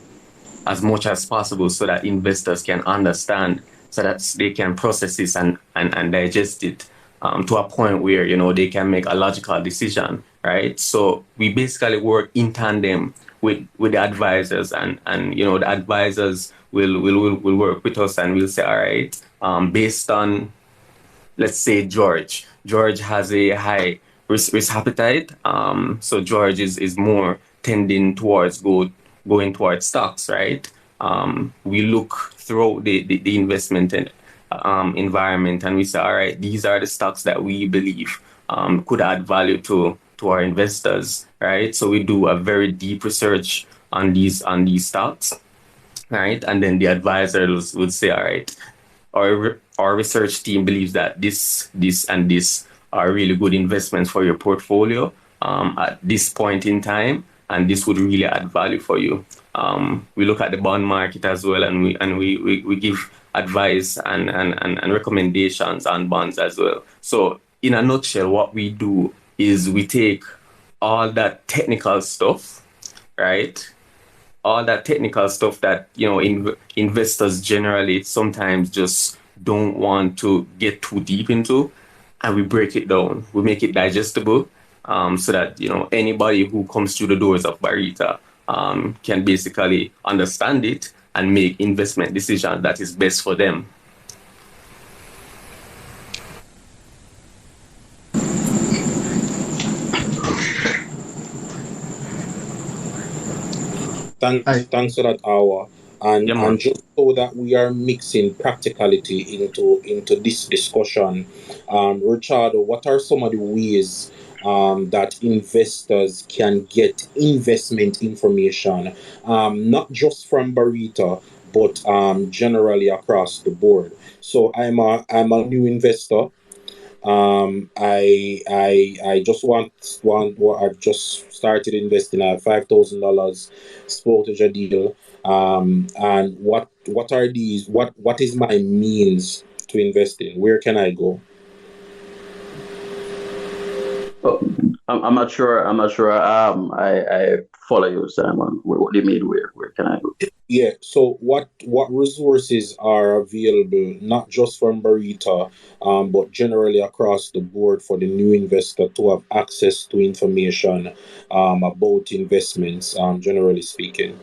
Speaker 7: as much as possible so that investors can understand, so that they can process this and digest it to a point where they can make a logical decision, right? So we basically work in tandem with the advisors, and the advisors will work with us, and we'll say, all right, based on, let's say, George has a high risk appetite. So George is more tending towards going towards stocks, right? We look through the investment and environment, and we say, all right, these are the stocks that we believe could add value to our investors, right? So we do a very deep research on these stocks, right? And then the advisors would say, all right, our research team believes that this and this are really good investments for your portfolio at this point in time, and this would really add value for you. We look at the bond market as well, and we give advice and recommendations on bonds as well. So in a nutshell, what we do is we take all that technical stuff, right? All that technical stuff that investors generally sometimes just don't want to get too deep into, and we break it down. We make it digestible, so that anybody who comes through the doors of Barita can basically understand it and make investment decisions that is best for them.
Speaker 1: Thanks for that hour. And
Speaker 7: Yeah, man.
Speaker 1: and just so that we are mixing practicality into this discussion, Richard, what are some of the ways that investors can get investment information, not just from Barita, but generally across the board? So I'm a new investor. I just want what I've just started investing. I have $5,000. Spoke to Jadil. And what are these? What is my means to invest in? Where can I go?
Speaker 5: I'm not sure. I'm not sure. I follow you, Simon. What do you mean? Where can I go?
Speaker 1: Yeah. So what resources are available not just from Barita, but generally across the board for the new investor to have access to information about investments, generally speaking.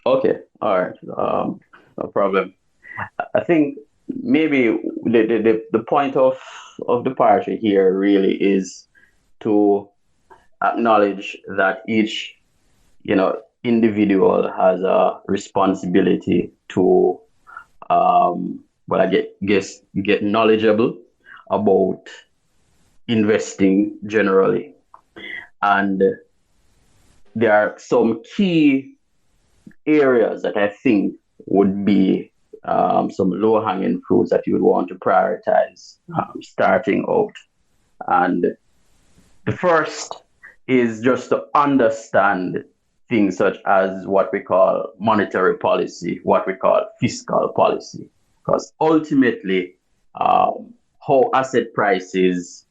Speaker 5: Okay, all right. No problem. I think maybe the point of departure here really is to acknowledge that each individual has a responsibility to well, guess get knowledgeable about investing generally, and there are some key areas that I think would be some low hanging fruits that you would want to prioritize starting out. And the first is just to understand things such as what we call monetary policy, what we call fiscal policy, because ultimately, how asset prices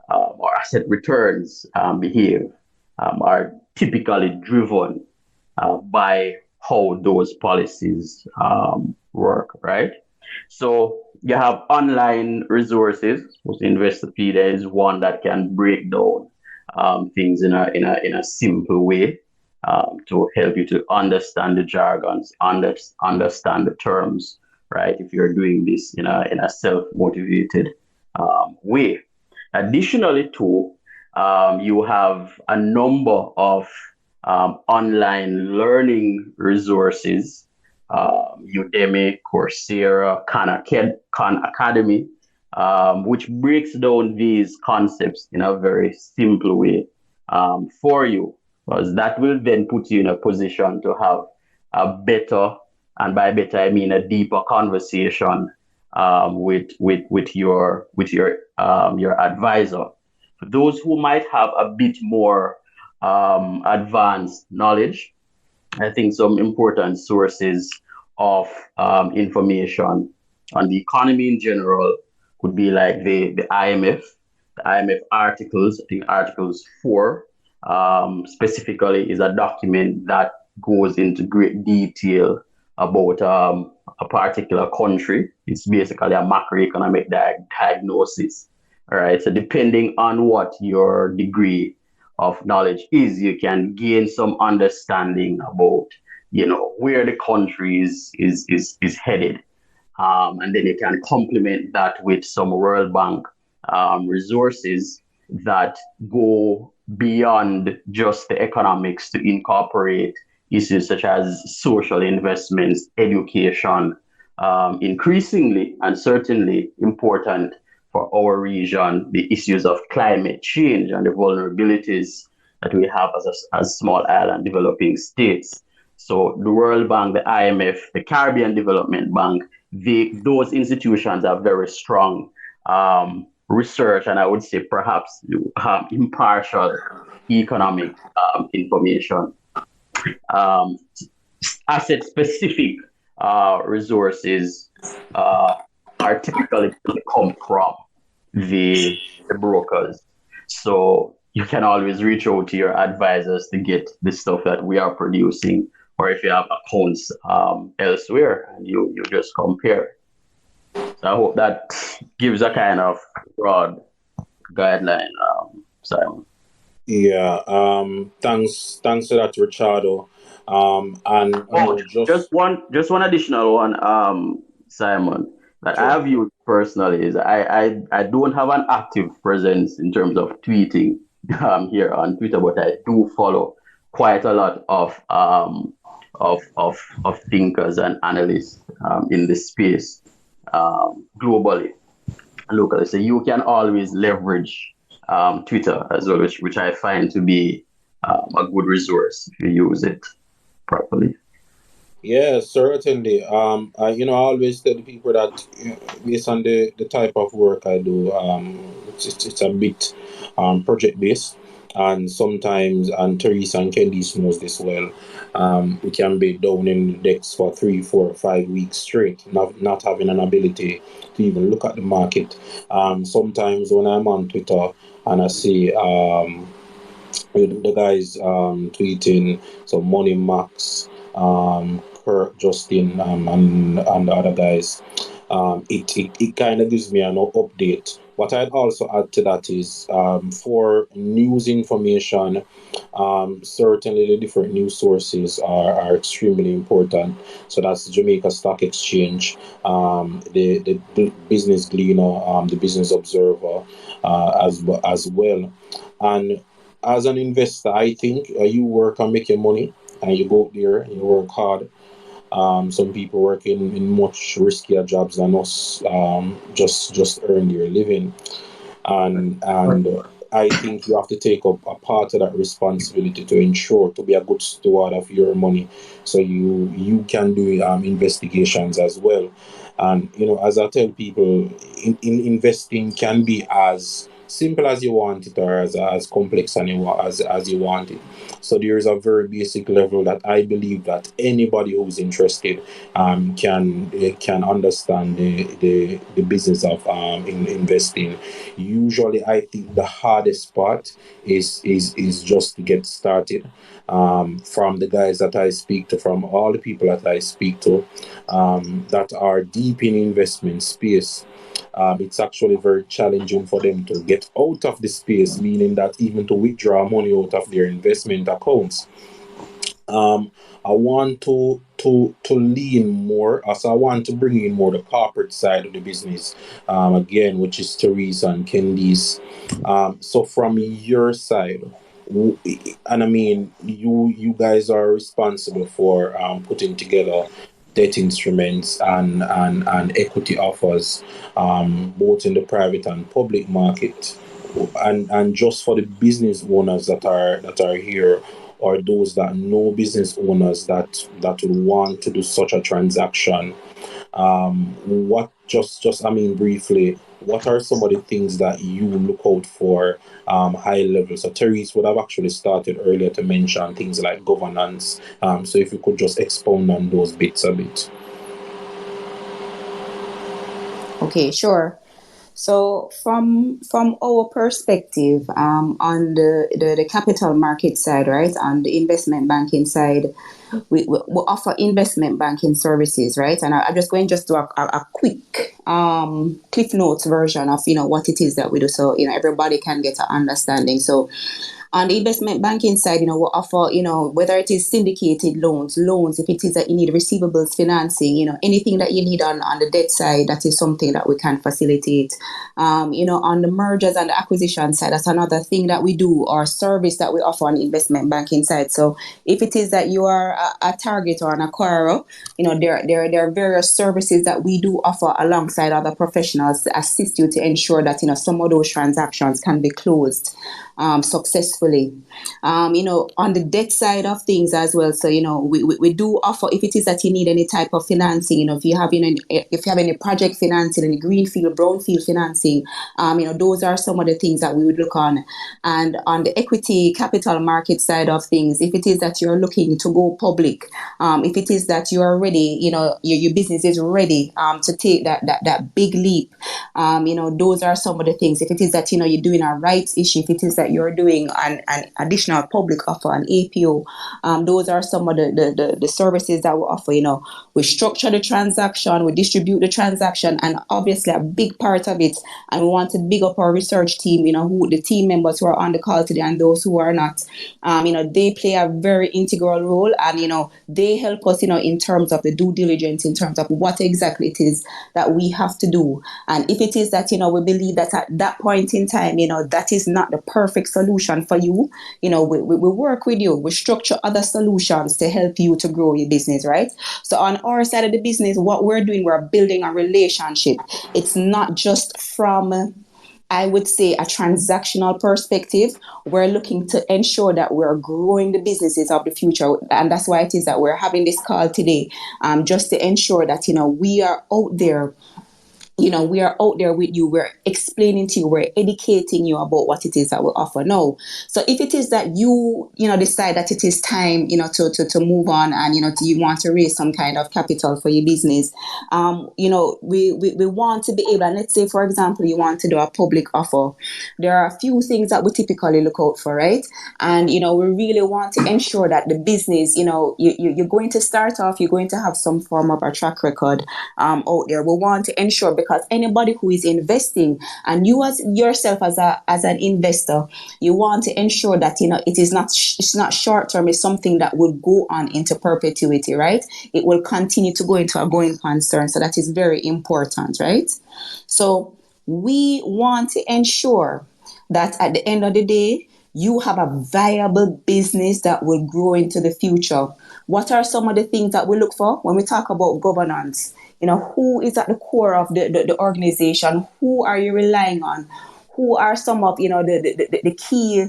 Speaker 5: or asset returns behave are typically driven by how those policies work, right? So you have online resources. Investopedia is one that can break down things in a simple way to help you to understand the jargons, understand the terms, right? If you're doing this in a self motivated way. Additionally, too, you have a number of online learning resources, Udemy, Coursera, Khan Academy, which breaks down these concepts in a very simple way for you, because that will then put you in a position to have a better, and by better I mean a deeper conversation with your advisor. For those who might have a bit more advanced knowledge, I think some important sources of information on the economy in general could be like the IMF, the IMF articles. I think Articles 4 specifically is a document that goes into great detail about a particular country. It's basically a macroeconomic diagnosis. All right. So depending on what your degree of knowledge is, you can gain some understanding about, where the country is headed. And then you can complement that with some World Bank resources that go beyond just the economics to incorporate issues such as social investments, education, increasingly and certainly important for our region, the issues of climate change and the vulnerabilities that we have as small island developing states. So the World Bank, the IMF, the Caribbean Development Bank, those institutions are very strong research, and I would say perhaps impartial economic information. Um, Asset specific resources are typically come from the brokers. So you can always reach out to your advisors to get the stuff that we are producing, or if you have accounts elsewhere, and you just compare. So I hope that gives a kind of broad guideline, Simon.
Speaker 1: Yeah. Thanks for that, Richardo. And
Speaker 5: Oh,
Speaker 1: just
Speaker 5: just one additional one, Simon, that I
Speaker 1: sure.
Speaker 5: have used personally is I don't have an active presence in terms of tweeting here on Twitter, but I do follow quite a lot of thinkers and analysts in this space globally and locally. So you can always leverage Twitter as well, which I find to be a good resource if you use it properly.
Speaker 1: Yeah, certainly. I always tell the people that based on the type of work I do, it's a bit project based, and sometimes, and Teresa and Candice knows this well, we can be down in the decks for 3, 4, 5 weeks straight, not having an ability to even look at the market. Sometimes when I'm on Twitter and I see with the guys tweeting, so Money Max, Kurt, Justin, and the other guys. It kind of gives me an update. What I'd also add to that is for news information, certainly the different news sources are extremely important. So that's the Jamaica Stock Exchange, the Business Gleaner, the Business Observer, as well. And as an investor, I think you work and make your money, and you go out there, you work hard. Some people work in much riskier jobs than us, just earn their living, and I think you have to take up a part of that responsibility to ensure to be a good steward of your money, so you can do investigations as well. And as I tell people, in investing can be as simple as you want it, or as complex as you want it. So there is a very basic level that I believe that anybody who's interested can understand the business of investing. Usually, I think the hardest part is just to get started. From the guys that I speak to, from all the people that I speak to, that are deep in investment space, it's actually very challenging for them to get out of the space, meaning that even to withdraw money out of their investment accounts. um, I want to lean more, as I want to bring in more the corporate side of the business, again, which is Teresa and Candice. So from your side, w- and I mean, you guys are responsible for putting together debt instruments and equity offers, both in the private and public market, and just for the business owners that are here, or those that know business owners that would want to do such a transaction. What just I mean briefly, what are some of the things that you look out for, high level? So Therese would have actually started earlier to mention things like governance. So if you could just expound on those bits a bit.
Speaker 3: Okay, sure. So from our perspective, on the capital market side, right, on the investment banking side, we offer investment banking services, right? And I'm just going just to a quick cliff notes version of what it is that we do, so everybody can get an understanding. So on the investment banking side, we offer, whether it is syndicated loans, if it is that you need receivables financing, anything that you need on the debt side, that is something that we can facilitate. On the mergers and the acquisition side, that's another thing that we do, or service that we offer on the investment banking side. So if it is that you are a target or an acquirer, there are various services that we do offer alongside other professionals to assist you to ensure that, some of those transactions can be closed successfully. On the debt side of things as well. So, we do offer, if it is that you need any type of financing, if you have, any project financing, any greenfield, brownfield financing, those are some of the things that we would look on. And on the equity capital market side of things, if it is that you're looking to go public, if it is that you are ready, your business is ready to take that big leap, those are some of the things. If it is that, you're doing a rights issue, if it is that you're doing an additional public offer, an APO, those are some of the services that we offer. We structure the transaction, we distribute the transaction, and obviously a big part of it, and we want to big up our research team, who the team members who are on the call today and those who are not, they play a very integral role, and they help us, in terms of the due diligence, in terms of what exactly it is that we have to do. And if it is that, we believe that at that point in time, that is not the perfect solution for you, we work with you. We structure other solutions to help you to grow your business, right? So on our side of the business, what we're doing, we're building a relationship. It's not just from, I would say, a transactional perspective. We're looking to ensure that we're growing the businesses of the future. And that's why it is that we're having this call today, just to ensure that, we are out there we are out there with you. We're explaining to you, we're educating you about what it is that we offer. No. So if it is that you decide that it is time, to move on, and, you want to raise some kind of capital for your business, we want to be able, and let's say, for example, you want to do a public offer. There are a few things that we typically look out for, right? And, we really want to ensure that the business, you're going to start off, you're going to have some form of a track record out there. We want to ensure, because anybody who is investing, and you as yourself as an investor, you want to ensure that it's not short term. It's something that will go on into perpetuity, right? It will continue to go into a going concern. So that is very important, right? So we want to ensure that at the end of the day, you have a viable business that will grow into the future. What are some of the things that we look for when we talk about governance? Who is at the core of the organization? Who are you relying on? Who are some of the key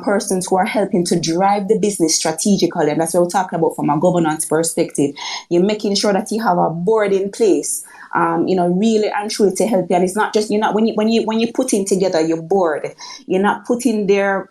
Speaker 3: persons who are helping to drive the business strategically? And that's what we're talking about from a governance perspective. You're making sure that you have a board in place, really and truly to help you. And it's not just, when you're putting together your board, you're not putting there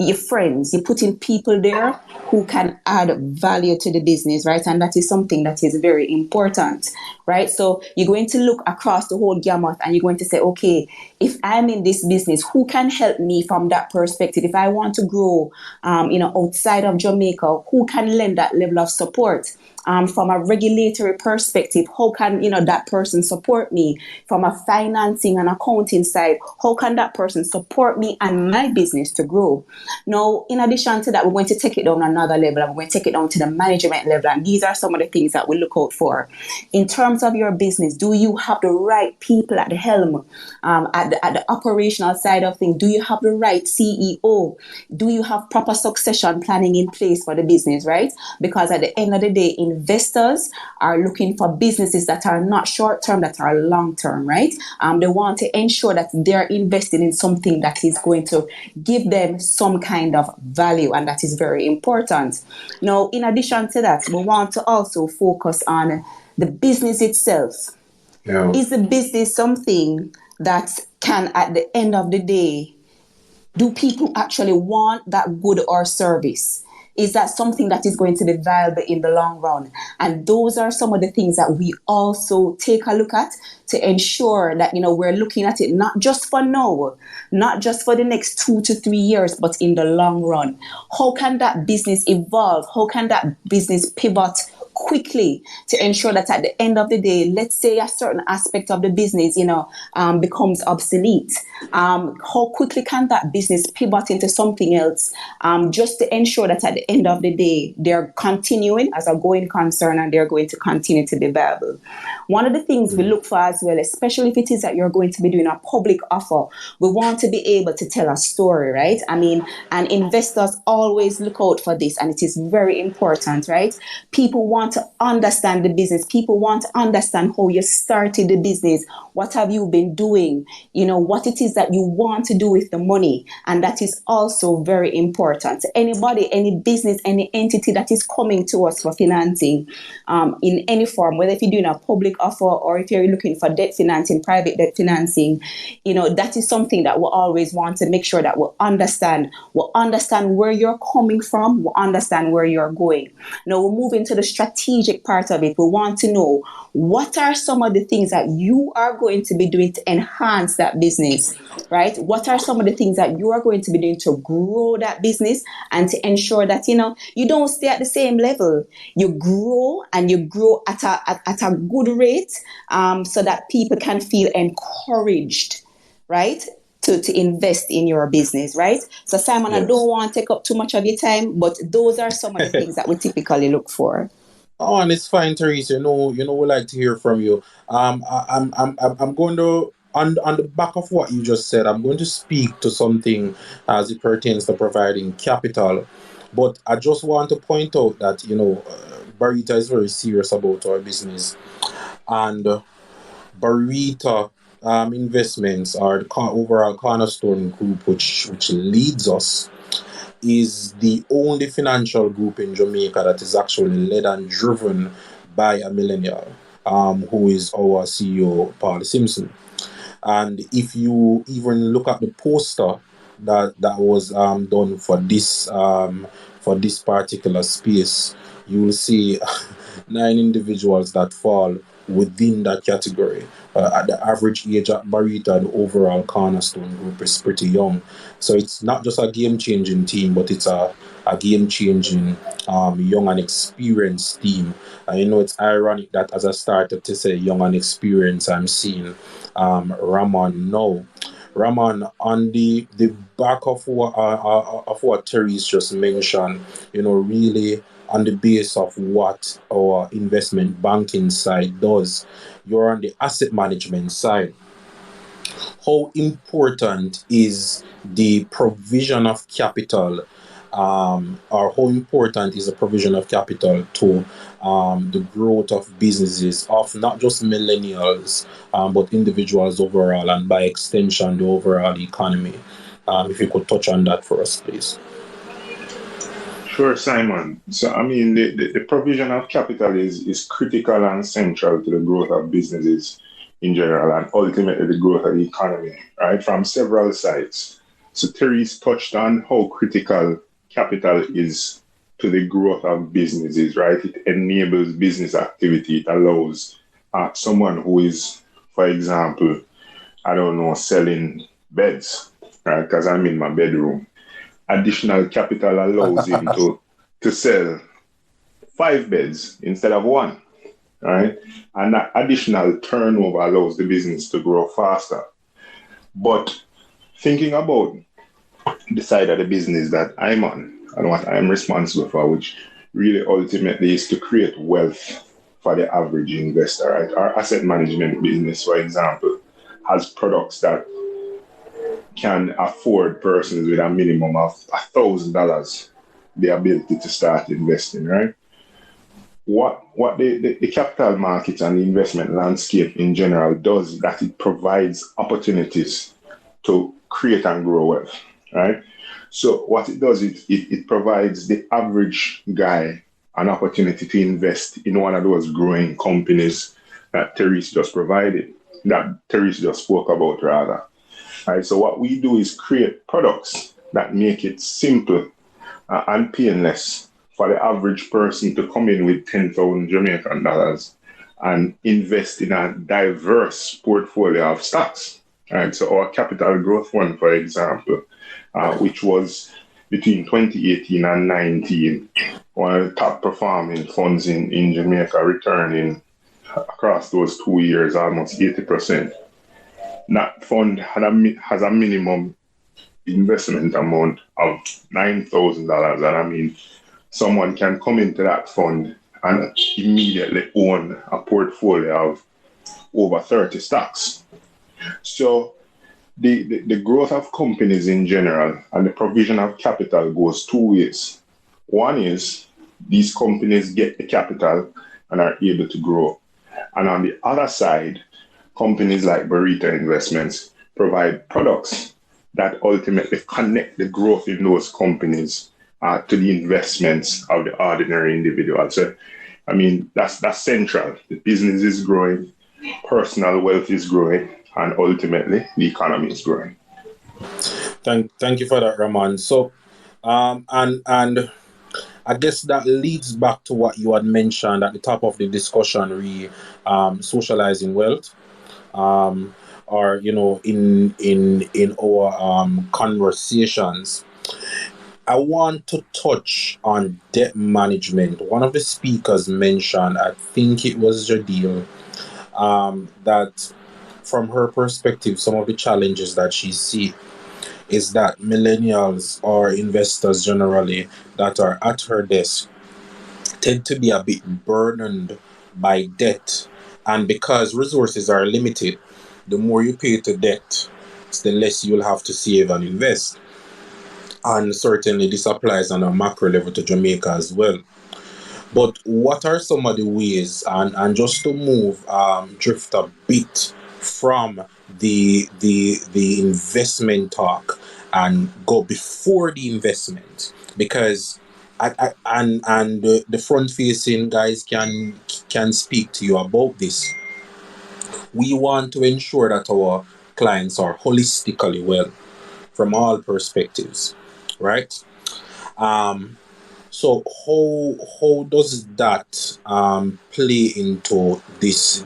Speaker 3: your friends, you're putting people there who can add value to the business, right? And that is something that is very important, right? So you're going to look across the whole gamut, and you're going to say, okay, if I'm in this business, who can help me from that perspective? If I want to grow, outside of Jamaica, who can lend that level of support? From a regulatory perspective, how can that person support me? From a financing and accounting side, how can that person support me and my business to grow? Now, in addition to that, we're going to take it down another level, and we're going to take it down to the management level. And these are some of the things that we look out for. In terms of your business, do you have the right people at the helm, at the operational side of things? Do you have the right CEO? Do you have proper succession planning in place for the business, right? Because at the end of the day, investors are looking for businesses that are not short term, that are long term, right? They want to ensure that they're investing in something that is going to give them some kind of value, and that is very important. Now, in addition to that, we want to also focus on the business itself.
Speaker 1: Yeah.
Speaker 3: Is the business something that can, at the end of the day, do people actually want that good or service? Is that something that is going to be viable in the long run? And those are some of the things that we also take a look at to ensure that, we're looking at it not just for now, not just for the next 2 to 3 years, but in the long run. How can that business evolve? How can that business pivot quickly to ensure that at the end of the day, let's say a certain aspect of the business, becomes obsolete? How quickly can that business pivot into something else, just to ensure that at the end of the day, they're continuing as a going concern, and they're going to continue to be viable? One of the things we look for as well, especially if it is that you're going to be doing a public offer, we want to be able to tell a story, right? And investors always look out for this, and it is very important, right? People want to understand the business. People want to understand how you started the business. What have you been doing? What it is that you want to do with the money. And that is also very important. Anybody, any business, any entity that is coming to us for financing, in any form, whether if you're doing a public offer or if you're looking for debt financing, private debt financing, that is something that we always want to make sure that we understand. We understand where you're coming from. We understand where you're going. Now we'll move into the strategic part of it. We want to know, what are some of the things that you are going to be doing to enhance that business, right? What are some of the things that you are going to be doing to grow that business and to ensure that, you don't stay at the same level. You grow, and you grow at a good rate, so that people can feel encouraged, right? To invest in your business, right? So Simon,
Speaker 1: Yes.
Speaker 3: I don't want to take up too much of your time, but those are some of the things that we typically look for.
Speaker 1: Oh, and it's fine, Teresa. We like to hear from you. I'm going to, on the back of what you just said, I'm going to speak to something as it pertains to providing capital. But I just want to point out that Barita is very serious about our business, and Barita Investments are the overall cornerstone group, which leads us, is the only financial group in Jamaica that is actually led and driven by a millennial. who is our CEO, Paul Simpson. And if you even look at the poster that was done for this particular space, you will see 9 individuals that fall within that category. At the average age at Barita, the overall cornerstone group is pretty young. So it's not just a game changing team, but it's a game changing, young and experienced team. And it's ironic that as I started to say young and experienced, I'm seeing Ramon now. Ramon, on the back of what Therese just mentioned, really on the base of what our investment banking side does, you're on the asset management side. How important is the provision of capital, or how important is the provision of capital to the growth of businesses of not just millennials, but individuals overall, and by extension, the overall economy? If you could touch on that for us, please.
Speaker 6: Sure, Simon. So, I mean, the provision of capital is critical and central to the growth of businesses in general and ultimately the growth of the economy, right? From several sides. So, Therese touched on how critical capital is to the growth of businesses, right? It enables business activity. It allows someone who is, for example, I don't know, selling beds, right? Because I'm in my bedroom. Additional capital allows him to sell 5 beds instead of one, right? And that additional turnover allows the business to grow faster. But thinking about the side of the business that I'm on and what I'm responsible for, which really ultimately is to create wealth for the average investor, right? Our asset management business, for example, has products that can afford persons with a minimum of $1,000 the ability to start investing, right? What the capital markets and the investment landscape in general does is that it provides opportunities to create and grow wealth, right? So what it does is it provides the average guy an opportunity to invest in one of those growing companies that Therese just provided, that Therese just spoke about rather. Right, so what we do is create products that make it simple and painless for the average person to come in with 10,000 Jamaican dollars and invest in a diverse portfolio of stocks. Right, so our capital growth fund, for example, which was between 2018 and 19, one of the top performing funds in Jamaica, returning across those 2 years almost 80%. That fund has a minimum investment amount of $9,000. And I mean, someone can come into that fund and immediately own a portfolio of over 30 stocks. So the growth of companies in general and the provision of capital goes 2 ways. One is these companies get the capital and are able to grow. And on the other side, companies like Barita Investments provide products that ultimately connect the growth in those companies to the investments of the ordinary individual. So, I mean, that's central. The business is growing, personal wealth is growing, and ultimately the economy is growing.
Speaker 1: Thank you for that, Ramon. So, and I guess that leads back to what you had mentioned at the top of the discussion, socializing wealth. Or in our conversations, I want to touch on debt management. One of the speakers mentioned, I think it was Jadil, that from her perspective, some of the challenges that she sees is that millennials or investors generally that are at her desk tend to be a bit burdened by debt. And because resources are limited, the more you pay to debt, the less you'll have to save and invest. And certainly this applies on a macro level to Jamaica as well. But what are some of the ways, and just to move, drift a bit from the investment talk and go before the investment, because and the front facing guys can can speak to you about this. We want to ensure that our clients are holistically well from all perspectives, right? Um, so how does that play into this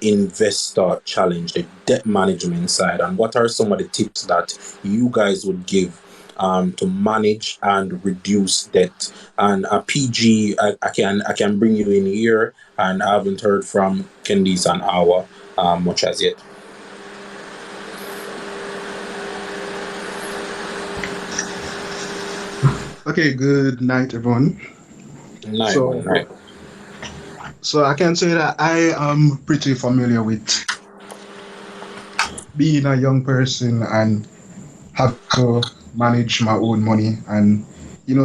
Speaker 1: investor challenge, the debt management side, and what are some of the tips that you guys would give to manage and reduce debt? And PG, I can bring you in here, and I haven't heard from Candice and Awa much as yet.
Speaker 8: Okay, good night, everyone.
Speaker 1: Night, man,
Speaker 8: So,
Speaker 1: night.
Speaker 8: so I can say that I am pretty familiar with being a young person and have to manage my own money, and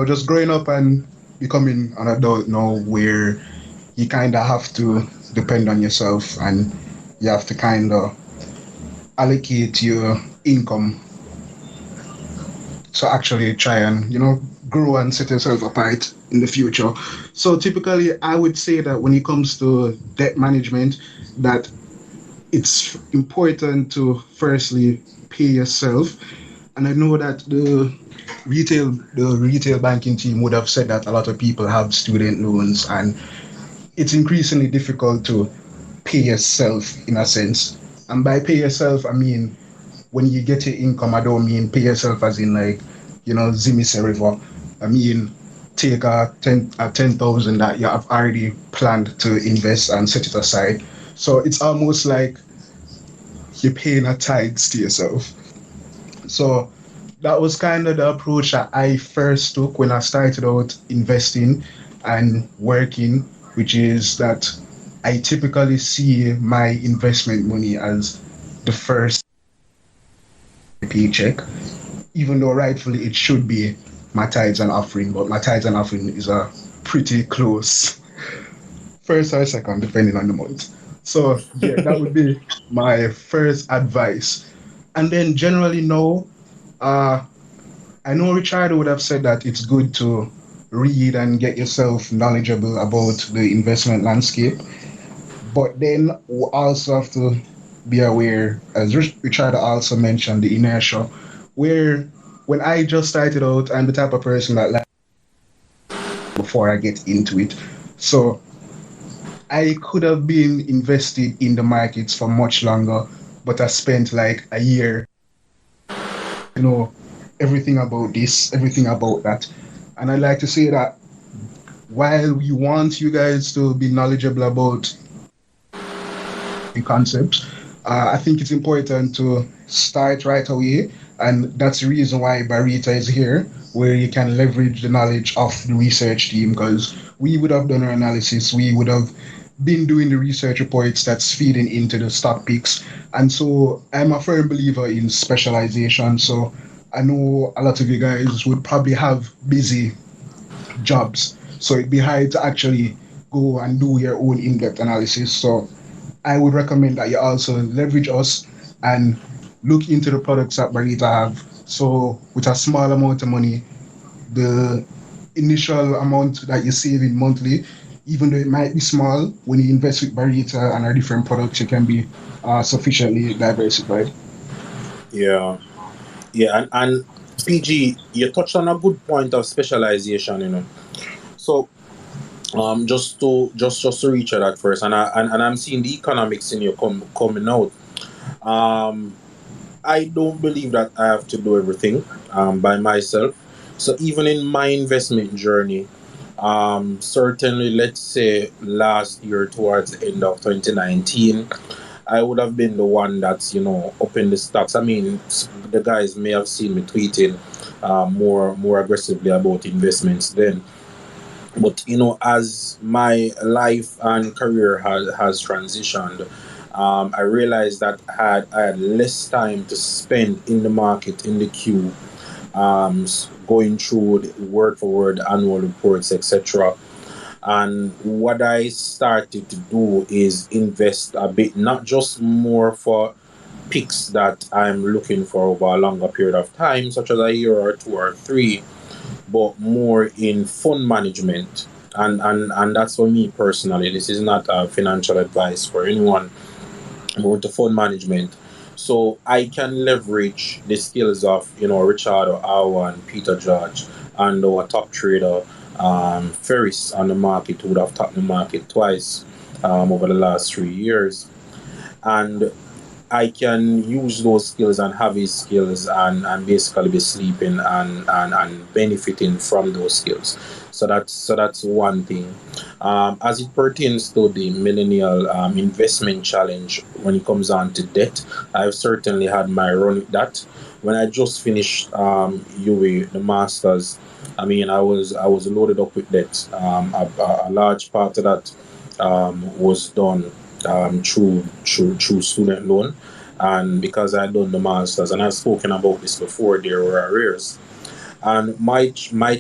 Speaker 8: just growing up and becoming an adult now, where you kind of have to depend on yourself and you have to kind of allocate your income to actually try and grow and set yourself apart in the future. So typically I would say that when it comes to debt management, that it's important to firstly pay yourself. And I know that the retail banking team would have said that a lot of people have student loans, and it's increasingly difficult to pay yourself in a sense. And by pay yourself, I mean when you get your income, I don't mean pay yourself as in like, Zimi Seriva. I mean take a 10,000 that you have already planned to invest and set it aside. So it's almost like you're paying a tithes to yourself. So that was kind of the approach that I first took when I started out investing and working, which is that I typically see my investment money as the first paycheck, even though rightfully it should be my tithes and offering, but my tithes and offering is a pretty close first or second, depending on the month. So yeah, that would be my first advice. And then generally no, uh, I know Richard would have said that it's good to read and get yourself knowledgeable about the investment landscape, but then we also have to be aware, as Richard also mentioned, the inertia, where when I just started out, I'm the type of person that like before I get into it. So I could have been invested in the markets for much longer, but I spent like a year, you know, everything about this, everything about that. And I like to say that while we want you guys to be knowledgeable about the concepts, I think it's important to start right away. And that's the reason why Barita is here, where you can leverage the knowledge of the research team, because we would have done our analysis, we would have been doing the research reports that's feeding into the stock picks. And so I'm a firm believer in specialization. So I know a lot of you guys would probably have busy jobs. So it'd be hard to actually go and do your own in-depth analysis. So I would recommend that you also leverage us and look into the products that Barita have. So with a small amount of money, the initial amount that you're saving monthly, even though it might be small, when you invest with Barita and our different products, it can be sufficiently diversified.
Speaker 1: Yeah. Yeah, and PG, you touched on a good point of specialization. So just to reach at first, and I'm seeing the economics in you coming out. Um I don't believe that I have to do everything by myself. So even in my investment journey, certainly let's say last year towards the end of 2019, I would have been the one that's up in the stocks. I mean, the guys may have seen me tweeting more aggressively about investments then. But as my life and career has transitioned, I realized that I had less time to spend in the market, in the queue, going through the word for word annual reports, etc. And what I started to do is invest a bit, not just more for picks that I'm looking for over a longer period of time, such as a year or two or three, but more in fund management. And that's for me personally. This is not financial advice for anyone about the fund management. So I can leverage the skills of Richard Awan, Peter George, and our top trader Ferris on the market, who would have tapped the market twice over the last 3 years, and I can use those skills and have his skills, and basically be sleeping and benefiting from those skills. So that's one thing. As it pertains to the millennial investment challenge, when it comes on to debt, I've certainly had my run with that. When I just finished UA, the masters, I mean, I was loaded up with debt. A large part of that was done through student loan, and because I'd done the masters, and I've spoken about this before, there were arrears. And my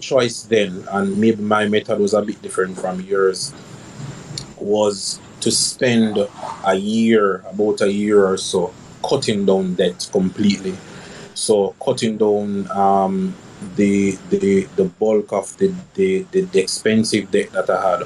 Speaker 1: choice then, and maybe my method was a bit different from yours, was to spend about a year or so, cutting down debt completely. So cutting down the bulk of the expensive debt that I had,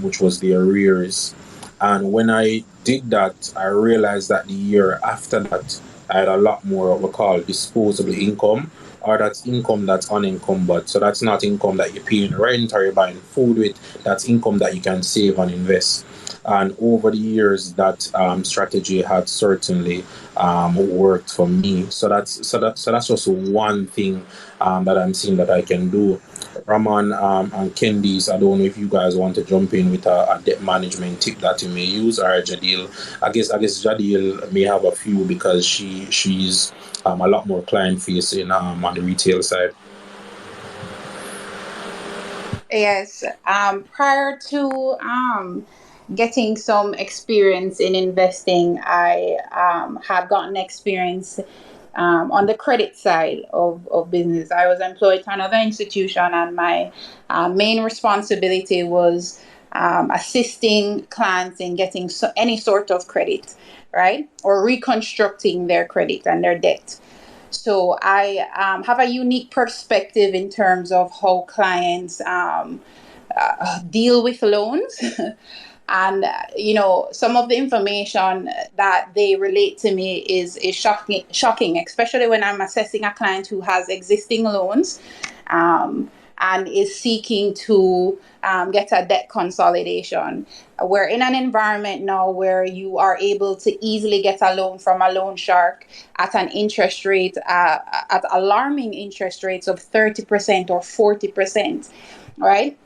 Speaker 1: which was the arrears. And when I did that, I realized that the year after that, I had a lot more of what we call disposable income, or that's income that's unencumbered. So that's not income that you're paying rent or you're buying food with. That's income that you can save and invest. And over the years, that strategy had certainly worked for me. So that's just one thing that I'm seeing that I can do. Raman and Candice, I don't know if you guys want to jump in with a debt management tip that you may use, or Jadil. I guess Jadil may have a few because she's a lot more client facing on the retail side.
Speaker 4: Yes. Prior to getting some experience in investing, I have gotten experience on the credit side of business. I was employed to another institution, and my main responsibility was assisting clients in getting any sort of credit, right? Or reconstructing their credit and their debt. So I have a unique perspective in terms of how clients deal with loans. And some of the information that they relate to me is shocking, especially when I'm assessing a client who has existing loans, um, and is seeking to get a debt consolidation. We're in an environment now where you are able to easily get a loan from a loan shark at an interest rate, at alarming interest rates of 30% or 40%, right?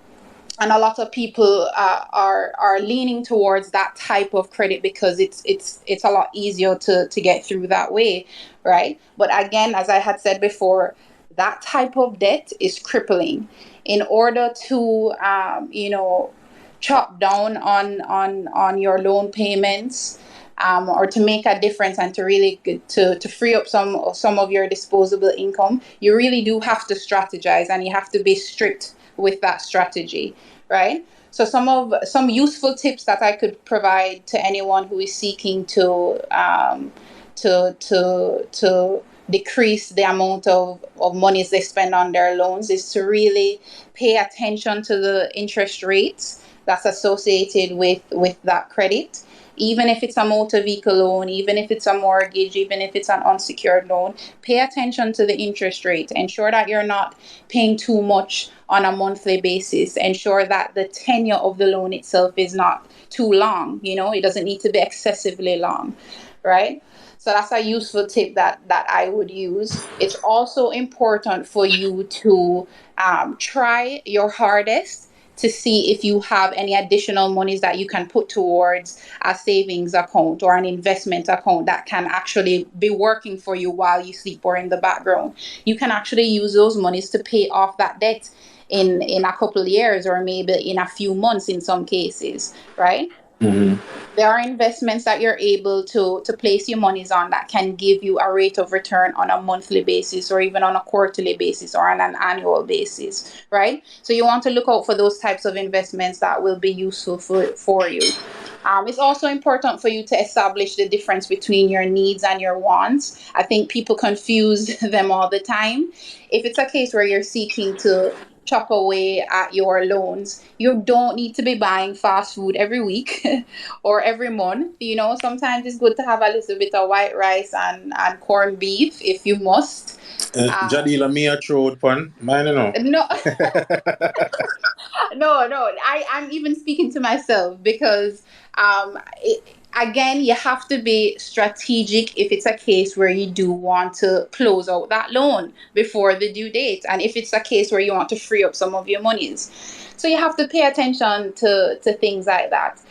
Speaker 4: And a lot of people are leaning towards that type of credit because it's a lot easier to get through that way, right? But again, as I had said before, that type of debt is crippling. In order to chop down on your loan payments, or to make a difference and to really to free up some of your disposable income, you really do have to strategize, and you have to be strict with that strategy, right? So some useful tips that I could provide to anyone who is seeking to decrease the amount of monies they spend on their loans is to really pay attention to the interest rates that's associated with that credit. Even if it's a motor vehicle loan, even if it's a mortgage, even if it's an unsecured loan, pay attention to the interest rate. Ensure that you're not paying too much on a monthly basis. Ensure that the tenure of the loan itself is not too long. It doesn't need to be excessively long, right? So that's a useful tip that I would use. It's also important for you to try your hardest to see if you have any additional monies that you can put towards a savings account or an investment account that can actually be working for you while you sleep or in the background. You can actually use those monies to pay off that debt in a couple of years, or maybe in a few months in some cases, right?
Speaker 1: Hmm.
Speaker 4: There are investments that you're able to place your monies on that can give you a rate of return on a monthly basis, or even on a quarterly basis, or on an annual basis, right? So you want to look out for those types of investments that will be useful for you. It's also important for you to establish the difference between your needs and your wants. I think people confuse them all the time. If it's a case where you're seeking to
Speaker 3: chop away at your loans. You don't need to be buying fast food every week or every month. Sometimes it's good to have a little bit of white rice and corned beef if you must.
Speaker 1: Jadila, me a throat pan. Mine,
Speaker 3: No, no. I'm even speaking to myself because again, you have to be strategic if it's a case where you do want to close out that loan before the due date, and if it's a case where you want to free up some of your monies. So you have to pay attention to things like that.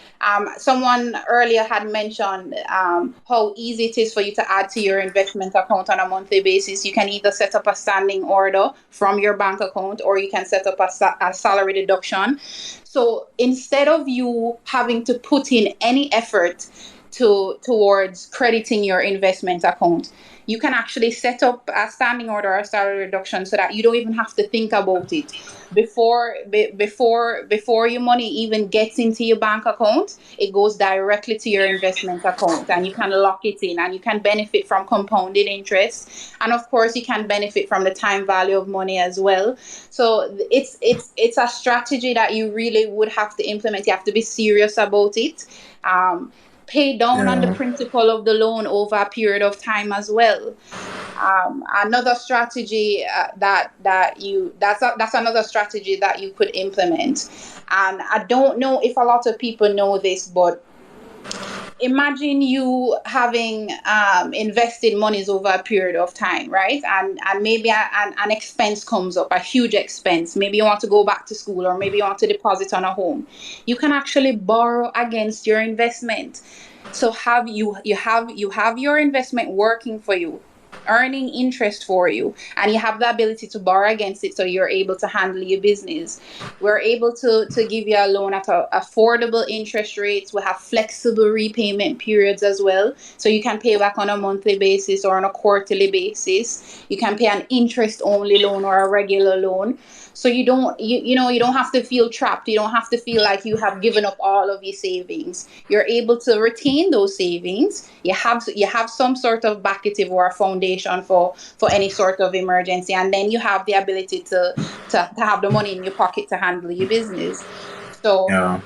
Speaker 3: Someone earlier had mentioned how easy it is for you to add to your investment account on a monthly basis. You can either set up a standing order from your bank account, or you can set up a salary deduction. So instead of you having to put in any effort towards crediting your investment account, you can actually set up a standing order or salary reduction so that you don't even have to think about it before your money even gets into your bank account. It goes directly to your investment account, and you can lock it in, and you can benefit from compounded interest, and of course you can benefit from the time value of money as well. So it's a strategy that you really would have to implement. You have to be serious about it. Pay down on the
Speaker 1: yeah,
Speaker 3: principal of the loan over a period of time as well. Another strategy that's another strategy that you could implement. And I don't know if a lot of people know this, but imagine you having invested monies over a period of time, right? And maybe an expense comes up, a huge expense. Maybe you want to go back to school, or maybe you want to deposit on a home. You can actually borrow against your investment. So you have your investment working for you, earning interest for you, and you have the ability to borrow against it, so you're able to handle your business. We're able to give you a loan at affordable interest rates. We have flexible repayment periods as well, so you can pay back on a monthly basis or on a quarterly basis. You can pay an interest only loan or a regular loan. So you don't have to feel trapped. You don't have to feel like you have given up all of your savings. You're able to retain those savings. You have some sort of backative or a foundation for any sort of emergency, and then you have the ability to have the money in your pocket to handle your business. So
Speaker 1: yeah,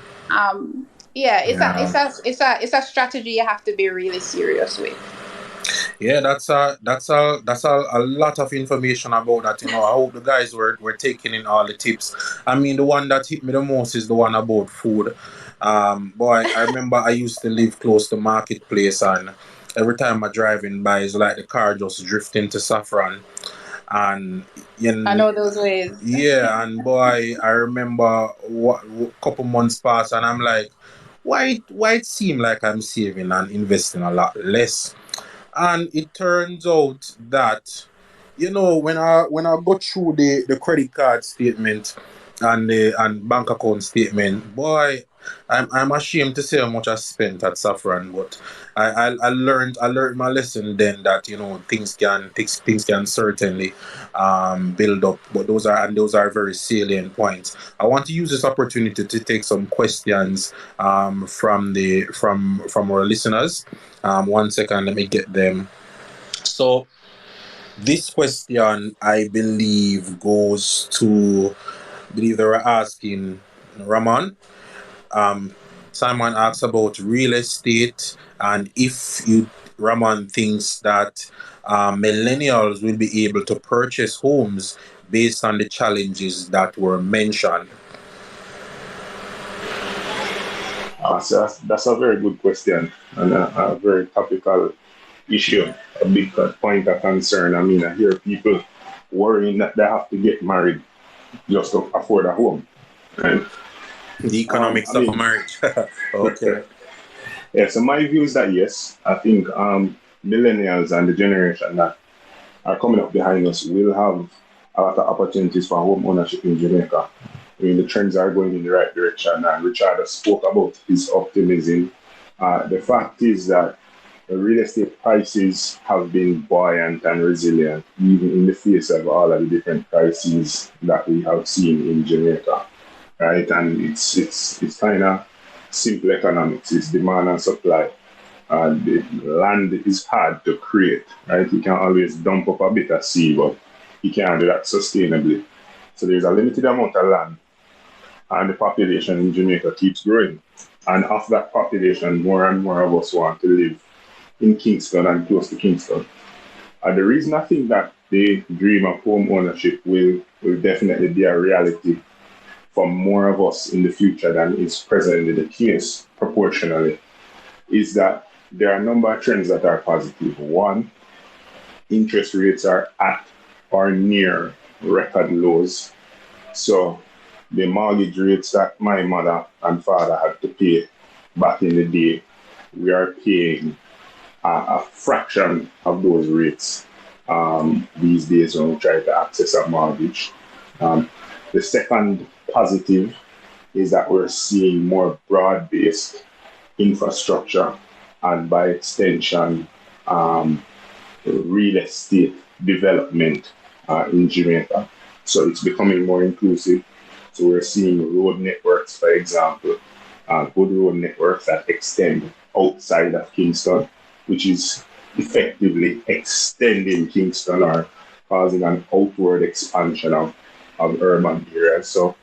Speaker 3: yeah,
Speaker 1: yeah.
Speaker 3: it's a strategy you have to be really serious with.
Speaker 1: Yeah, that's a lot of information about that. I hope the guys were taking in all the tips. I mean, the one that hit me the most is the one about food. Boy, I remember I used to live close to marketplace, and every time I driving by, it's like the car just drifting to Saffron, and
Speaker 3: I
Speaker 1: you
Speaker 3: know those ways.
Speaker 1: yeah, and boy, I remember what couple months passed, and I'm like, why it seem like I'm saving and investing a lot less? And it turns out that when I go through the credit card statement and bank account statement, boy, I'm ashamed to say how much I spent at Saffron, but I learned my lesson then that things can certainly build up, but those are very salient points. I want to use this opportunity to take some questions from our listeners. One second, let me get them. So this question, I believe they were asking Raman. Um, Simon asks about real estate, and if Raman thinks that millennials will be able to purchase homes based on the challenges that were mentioned.
Speaker 6: So that's a very good question, and a very topical issue, a big point of concern. I mean, I hear people worrying that they have to get married just to afford a home. And
Speaker 1: The
Speaker 6: I
Speaker 1: economics of a
Speaker 6: mean,
Speaker 1: marriage. Okay.
Speaker 6: yeah. So my view is that yes, I think millennials and the generation that are coming up behind us will have a lot of opportunities for home ownership in Jamaica. I mean, the trends are going in the right direction, and Richard has spoke about his optimism. The fact is that the real estate prices have been buoyant and resilient, even in the face of all of the different crises that we have seen in Jamaica, right? And it's kind of simple economics. It's demand and supply. The land is hard to create, right? You can always dump up a bit of seed, but you can't do that sustainably. So there's a limited amount of land, and the population in Jamaica keeps growing. And of that population, more and more of us want to live in Kingston and close to Kingston. And the reason I think that the dream of home ownership will definitely be a reality for more of us in the future than is presently the case proportionally is that there are a number of trends that are positive. One, interest rates are at or near record lows. So the mortgage rates that my mother and father had to pay back in the day, we are paying a fraction of those rates these days when we try to access a mortgage. The second positive is that we're seeing more broad-based infrastructure and by extension real estate development in Jamaica. So it's becoming more inclusive. So we're seeing road networks, for example, good road networks that extend outside of Kingston, which is effectively extending Kingston or causing an outward expansion of urban areas. So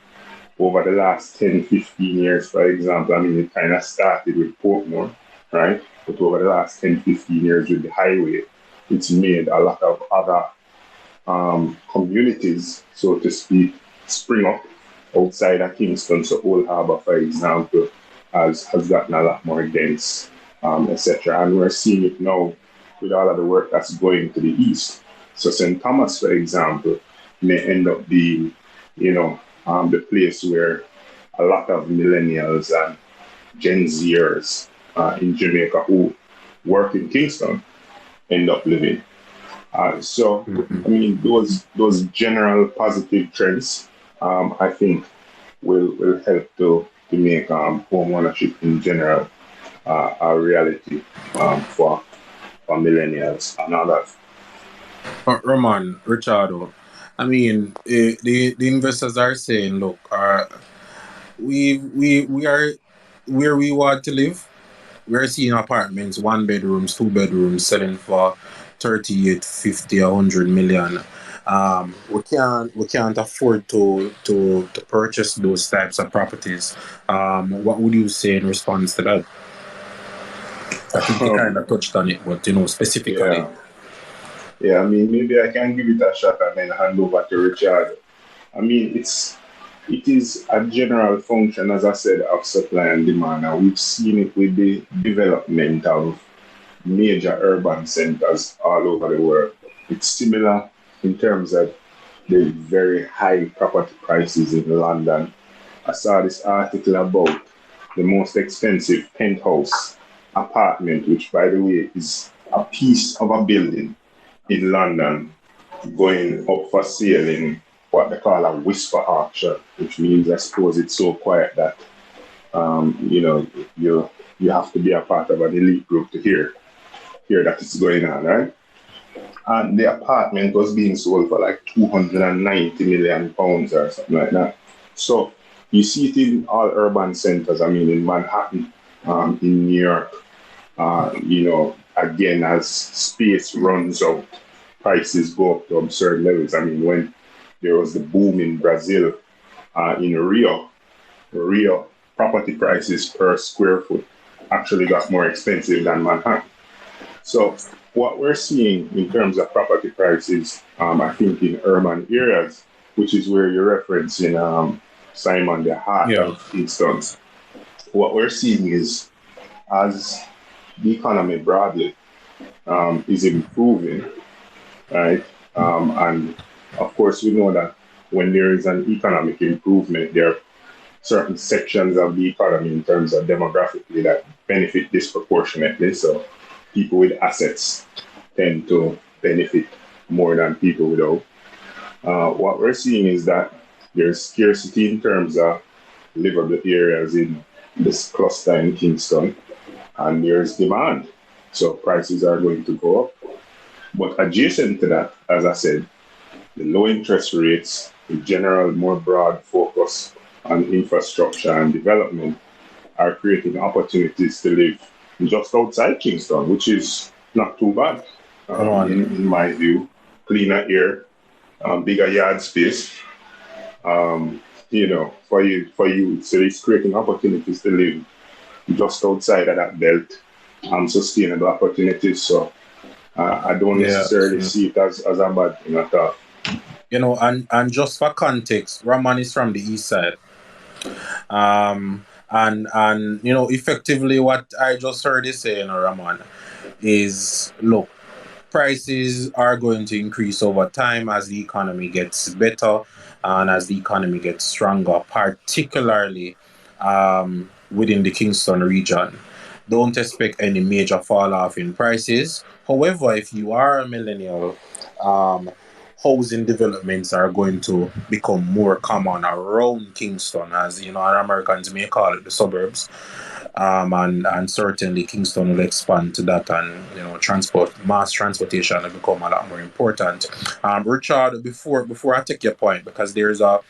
Speaker 6: over the last 10, 15 years, for example, I mean, it kind of started with Portmore, right? But over the last 10, 15 years with the highway, it's made a lot of other communities, so to speak, spring up outside of Kingston. So Old Harbour, for example, has gotten a lot more dense, etc. And we're seeing it now with all of the work that's going to the east. So St. Thomas, for example, may end up being, the place where a lot of millennials and Gen Zers in Jamaica who work in Kingston end up living. So, I mean, those general positive trends, I think, will help to make home ownership in general a reality for millennials and others.
Speaker 1: Roman, Richardo, I mean, the investors are saying, look, we are where we want to live. We're seeing apartments, 1 bedrooms, 2 bedrooms, selling for 38, 50, 100 million. We can't afford to purchase those types of properties. What would you say in response to that? I think you kind of touched on it, but specifically.
Speaker 6: Yeah. I mean, maybe I can give it a shot and then hand over to Richard. I mean, it is a general function, as I said, of supply and demand, and we've seen it with the development of major urban centers all over the world. It's similar in terms of the very high property prices in London. I saw this article about the most expensive penthouse apartment, which, by the way, is a piece of a building in London going up for sale in what they call a whisper auction, which means, I suppose, it's so quiet that you have to be a part of an elite group to hear that it's going on, right? And the apartment was being sold for like £290 million or something like that. So you see it in all urban centers. I mean, in Manhattan, in New York, again, as space runs out, prices go up to absurd levels. I mean, when there was the boom in Brazil, in Rio property prices per square foot actually got more expensive than Manhattan. So what we're seeing in terms of property prices, I think in urban areas, which is where you're referencing, Simon, the heart of Kingston, what we're seeing is as the economy broadly is improving, right? And of course, we know that when there is an economic improvement, there are certain sections of the economy in terms of demographically that benefit disproportionately. So people with assets tend to benefit more than people without. What we're seeing is that there's scarcity in terms of livable areas in this cluster in Kingston, and there's demand. So prices are going to go up. But adjacent to that, as I said, the low interest rates, the general more broad focus on infrastructure and development are creating opportunities to live just outside Kingston, which is not too bad in my view. Cleaner air, bigger yard space, for you. So it's creating opportunities to live just outside of that belt, sustainable opportunities. So I don't necessarily see it as a bad thing at all.
Speaker 1: And just for context, Raman is from the east side. And effectively what I just heard you say, Raman, is look, prices are going to increase over time as the economy gets better and as the economy gets stronger, particularly within the Kingston region. Don't expect any major fall off in prices. However, if you are a millennial, um, housing developments are going to become more common around Kingston, as Americans may call it the suburbs. And certainly Kingston will expand to that, and mass transportation will become a lot more important. Richard, before I take your point, because there's a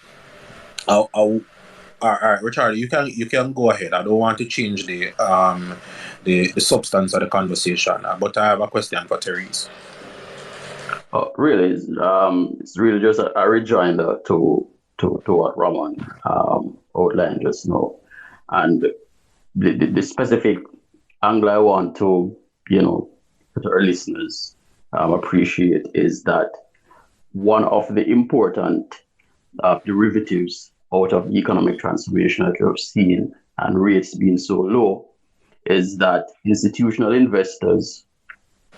Speaker 1: all right, Richard, you can go ahead. I don't want to change the substance of the conversation, but I have a question for Therese.
Speaker 5: Really, it's really just a rejoinder to what Ramon outlined just now, and the specific angle I want to that our listeners appreciate is that one of the important derivatives out of economic transformation that we've seen and rates being so low is that institutional investors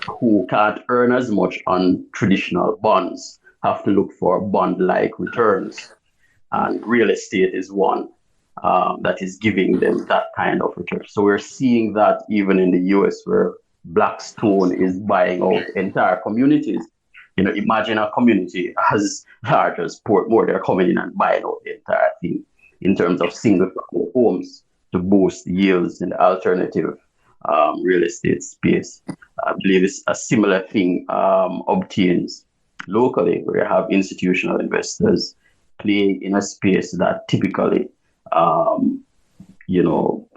Speaker 5: who can't earn as much on traditional bonds have to look for bond-like returns. And real estate is one that is giving them that kind of return. So we're seeing that even in the US, where Blackstone is buying out entire communities. Imagine a community as large as Portmore, they're coming in and buying out the entire thing in terms of single homes to boost yields in the alternative real estate space. I believe it's a similar thing obtains locally, where you have institutional investors playing in a space that typically,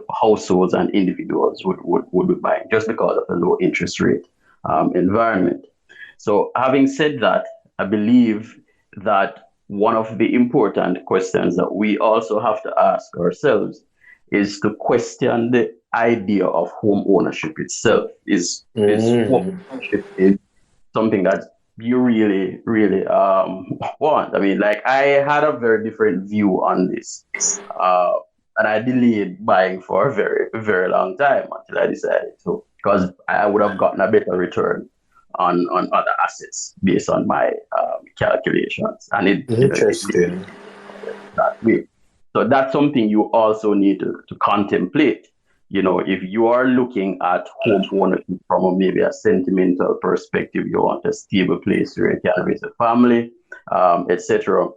Speaker 5: households and individuals would be buying just because of the low interest rate environment. So having said that, I believe that one of the important questions that we also have to ask ourselves is to question the idea of home ownership itself. Is home ownership is something that you really, really want? I mean, like, I had a very different view on this. And I delayed buying for a very, very long time until I decided to, because I would have gotten a better return on other assets based on my calculations. And it
Speaker 1: Interesting.
Speaker 5: that way. So that's something you also need to contemplate. If you are looking at home ownership from maybe a sentimental perspective, you want a stable place where you can raise a family, etc.,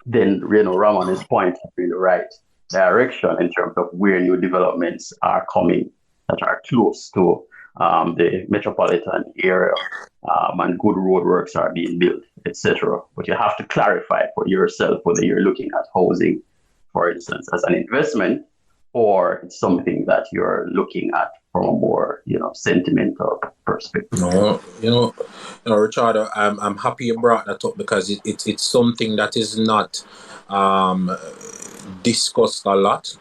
Speaker 5: then Raman is pointing in the right direction in terms of where new developments are coming that are close to the metropolitan area, and good roadworks are being built, etc. But you have to clarify for yourself whether you're looking at housing, for instance, as an investment, or it's something that you're looking at from a more, sentimental perspective.
Speaker 1: No, Richard, I'm happy you brought that up, because it's something that is not discussed a lot.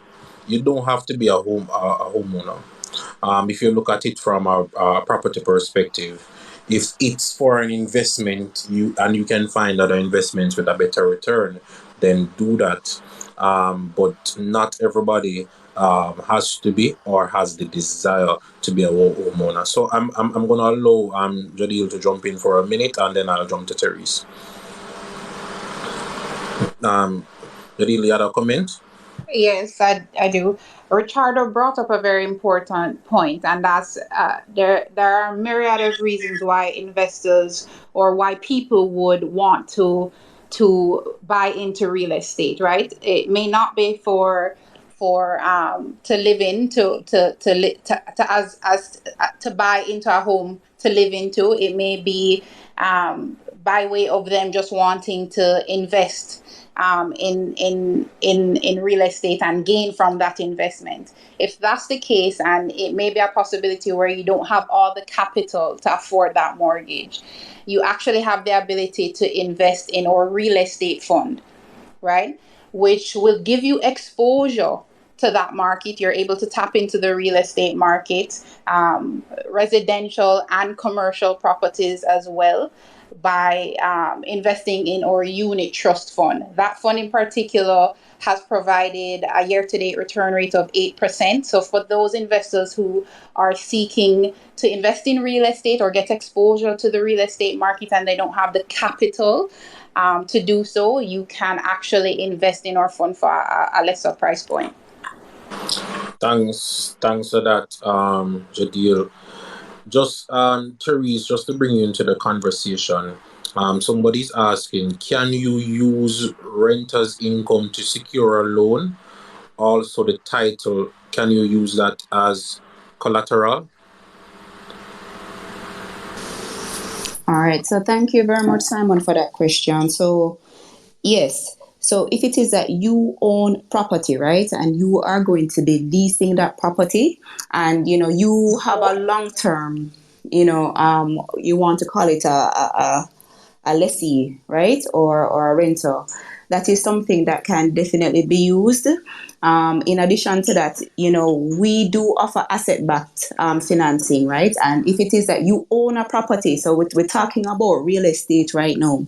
Speaker 1: You don't have to be a homeowner. If you look at it from a property perspective, if it's for an investment, you can find other investments with a better return, then do that. But not everybody has to be or has the desire to be a homeowner. So I'm going to allow Jadil to jump in for a minute, and then I'll jump to Therese. Jadil, you had a comment?
Speaker 4: Yes, I do. Ricardo brought up a very important point, and that's there are myriad of reasons why investors or why people would want to buy into real estate, right? It may not be for to live in to as to buy into a home to live into. It may be by way of them just wanting to invest in real estate and gain from that investment. If that's the case, and it may be a possibility where you don't have all the capital to afford that mortgage, you actually have the ability to invest in our real estate fund.
Speaker 3: right? Which will give you exposure to that market. You're able to tap into the real estate market, residential and commercial properties as well, by investing in our unit trust fund. That fund in particular has provided a year to date return rate of 8%. So, for those investors who are seeking to invest in real estate or get exposure to the real estate market and they don't have the capital to do so, you can actually invest in our fund for a lesser price point.
Speaker 1: Thanks for that, Jadil. Just Therese, just to bring you into the conversation, somebody's asking, can you use renter's income to secure a loan? Also, the title, can you use that as collateral?
Speaker 3: All right. So thank you very much, Simon, for that question. So yes. So if it is that you own property, right, and you are going to be leasing that property, and you have a long term, you want to call it a lessee, right, or a renter, that is something that can definitely be used. In addition to that, we do offer asset-backed financing, right? And if it is that you own a property, so we're talking about real estate right now.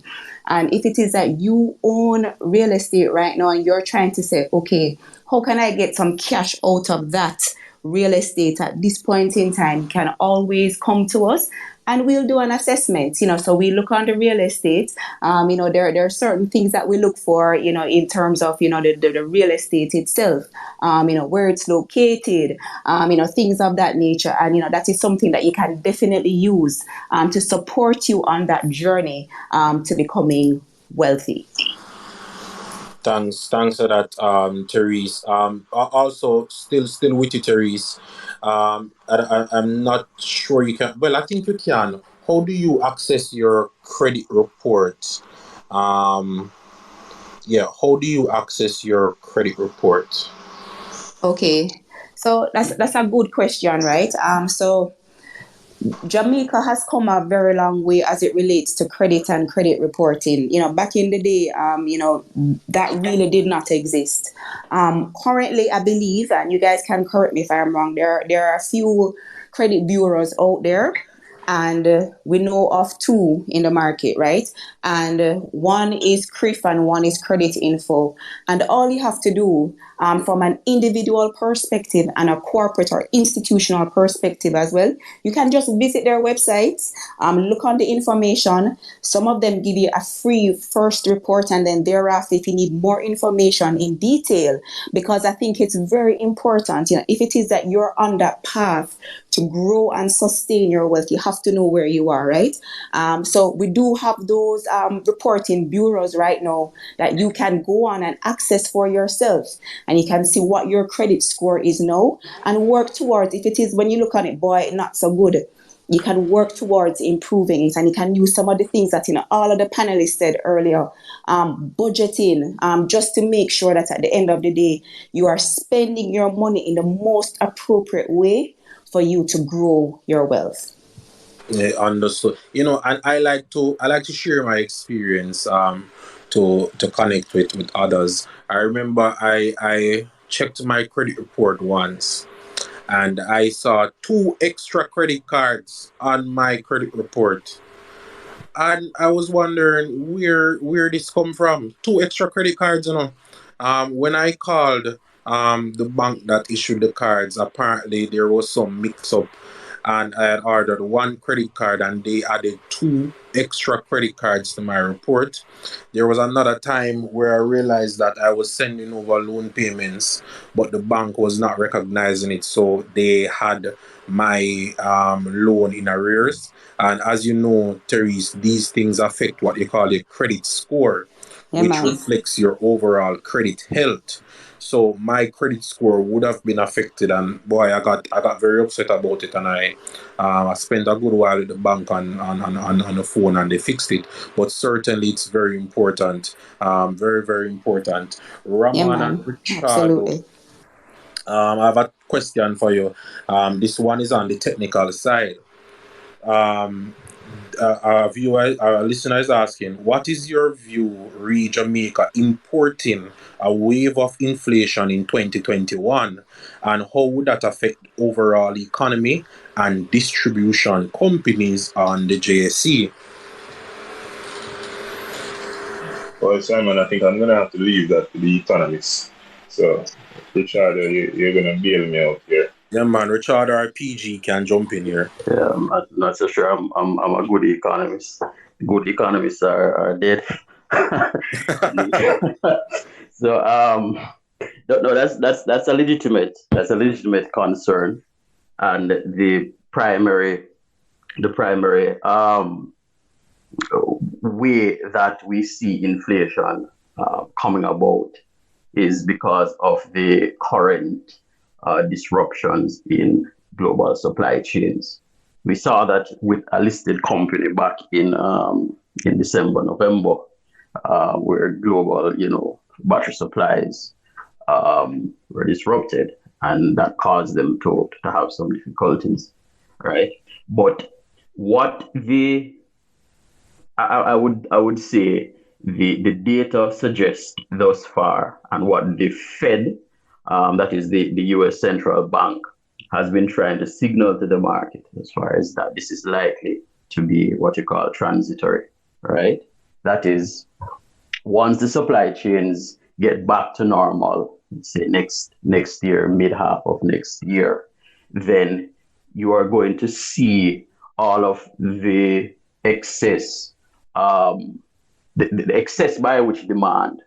Speaker 3: And if it is that you own real estate right now and you're trying to say, okay, how can I get some cash out of that real estate at this point in time, you can always come to us and we'll do an assessment. So we look on the real estate. There are certain things that we look for, in terms of, the real estate itself, where it's located, things of that nature. And, that is something that you can definitely use to support you on that journey to becoming wealthy.
Speaker 1: Thanks for that, Therese. Also, still with you, Therese. I'm not sure you can. Well, I think you can. How do you access your credit report? Yeah, how do you access your credit report?
Speaker 3: Okay, so that's a good question, right? So Jamaica has come a very long way as it relates to credit and credit reporting. Back in the day, that really did not exist. Currently, I believe, and you guys can correct me if I'm wrong, there are a few credit bureaus out there, and we know of two in the market, right? And one is CRIF and one is Credit Info. And all you have to do, from an individual perspective and a corporate or institutional perspective as well, you can just visit their websites, look on the information. Some of them give you a free first report, and then thereafter, if you need more information in detail, because I think it's very important, if it is that you're on that path to grow and sustain your wealth, you have to know where you are, right? So we do have those reporting bureaus right now that you can go on and access for yourself, and you can see what your credit score is now and work towards. If it is, when you look on it, boy, not so good, you can work towards improving it, and you can use some of the things that all of the panelists said earlier, budgeting, just to make sure that at the end of the day you are spending your money in the most appropriate way for you to grow your wealth.
Speaker 1: Yeah, understood. And I like to share my experience to connect with others. I remember I checked my credit report once and I saw 2 extra credit cards on my credit report. And I was wondering where this come from. 2 extra credit cards. When I called the bank that issued the cards, apparently there was some mix up, and I had ordered 1 credit card and they added 2 extra credit cards to my report. There was another time where I realized that I was sending over loan payments, but the bank was not recognizing it, so they had my loan in arrears. And as you know, Therese, these things affect what you call your credit score,
Speaker 3: Yeah,
Speaker 1: which
Speaker 3: man.
Speaker 1: reflects your overall credit health. So my credit score would have been affected, and boy, I got very upset about it, and I spent a good while at the bank on the phone, and they fixed it. But certainly, it's very important, very very important.
Speaker 3: Yeah,
Speaker 1: Ramon and
Speaker 3: man.
Speaker 1: Richardo,
Speaker 3: Absolutely.
Speaker 1: I have a question for you. This one is on the technical side. Um, our viewer, our listener is asking, what is your view, re Jamaica importing a wave of inflation in 2021, and how would that affect overall economy and distribution companies on the JSE?
Speaker 6: Well, Simon, I think I'm going to have to leave that to the economists. So, Richard, you're going to bail me out here.
Speaker 1: Yeah, man, Richard or PG can jump in here.
Speaker 5: Yeah, I'm not so sure. I'm a good economist. Good economists are dead. So no, that's a legitimate concern, and the primary way that we see inflation coming about is because of the current disruptions in global supply chains. We saw that with a listed company back in December, November, where global, battery supplies were disrupted, and that caused them to have some difficulties, right? But what I would say the data suggests thus far, and what the Fed, that is the U.S. Central Bank, has been trying to signal to the market as far as that this is likely to be what you call transitory, right? That is, once the supply chains get back to normal, let's say next year, mid half of next year, then you are going to see all of the excess, the excess by which demand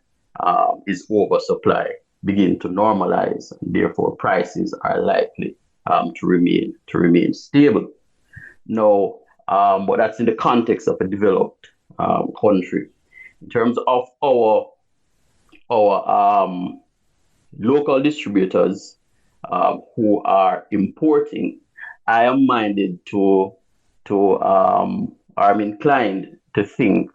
Speaker 5: is oversupply begin to normalize, and therefore prices are likely to remain stable. No, but that's in the context of a developed country. In terms of our local distributors who are importing, I am minded I'm inclined to think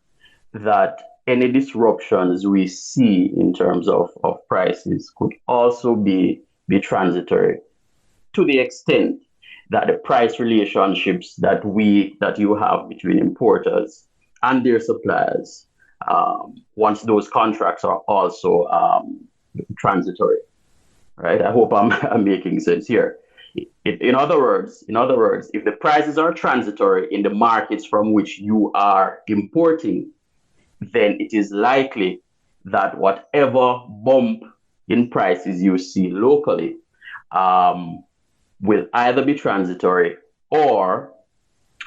Speaker 5: that any disruptions we see in terms of prices could also be transitory, to the extent that the price relationships that you have between importers and their suppliers, once those contracts are also transitory, right? I hope I'm making sense here. In other words, if the prices are transitory in the markets from which you are importing, then it is likely that whatever bump in prices you see locally will either be transitory or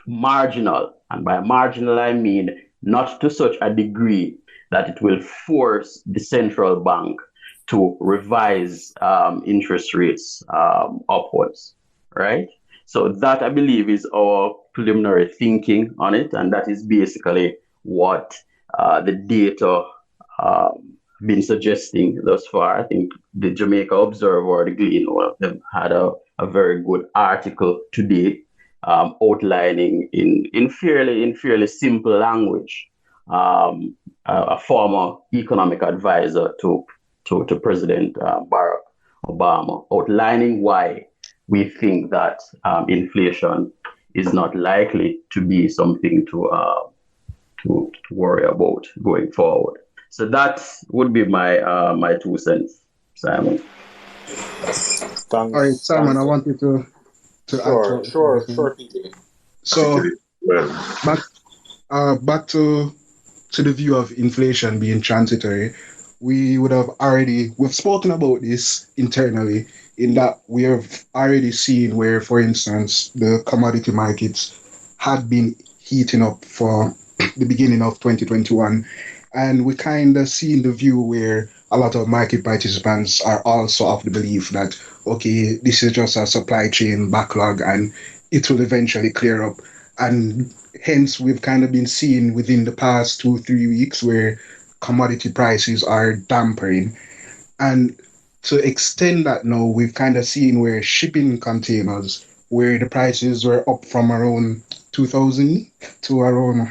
Speaker 5: marginal. And by marginal, I mean not to such a degree that it will force the central bank to revise interest rates upwards, right? So that, I believe, is our preliminary thinking on it, and that is basically what the data been suggesting thus far. I think the Jamaica Observer or the Glean, one of them, had a very good article today outlining in fairly simple language, a former economic advisor to President Barack Obama, outlining why we think that inflation is not likely to be something to worry about going forward. So that would be my 2 cents, Simon.
Speaker 1: Thanks.
Speaker 8: All right, Simon, I want you to
Speaker 1: Sure,
Speaker 8: add
Speaker 1: sure, PJ.
Speaker 8: So
Speaker 6: Well,
Speaker 8: back to the view of inflation being transitory, we've spoken about this internally, in that we have already seen where, for instance, the commodity markets had been heating up for the beginning of 2021, and we kind of seen the view where a lot of market participants are also of the belief that, okay, this is just a supply chain backlog and it will eventually clear up. And hence, we've kind of been seeing within the past 2-3 weeks where commodity prices are dampering. And to extend that now, we've kind of seen where shipping containers, where the prices were up from around 2,000 to around,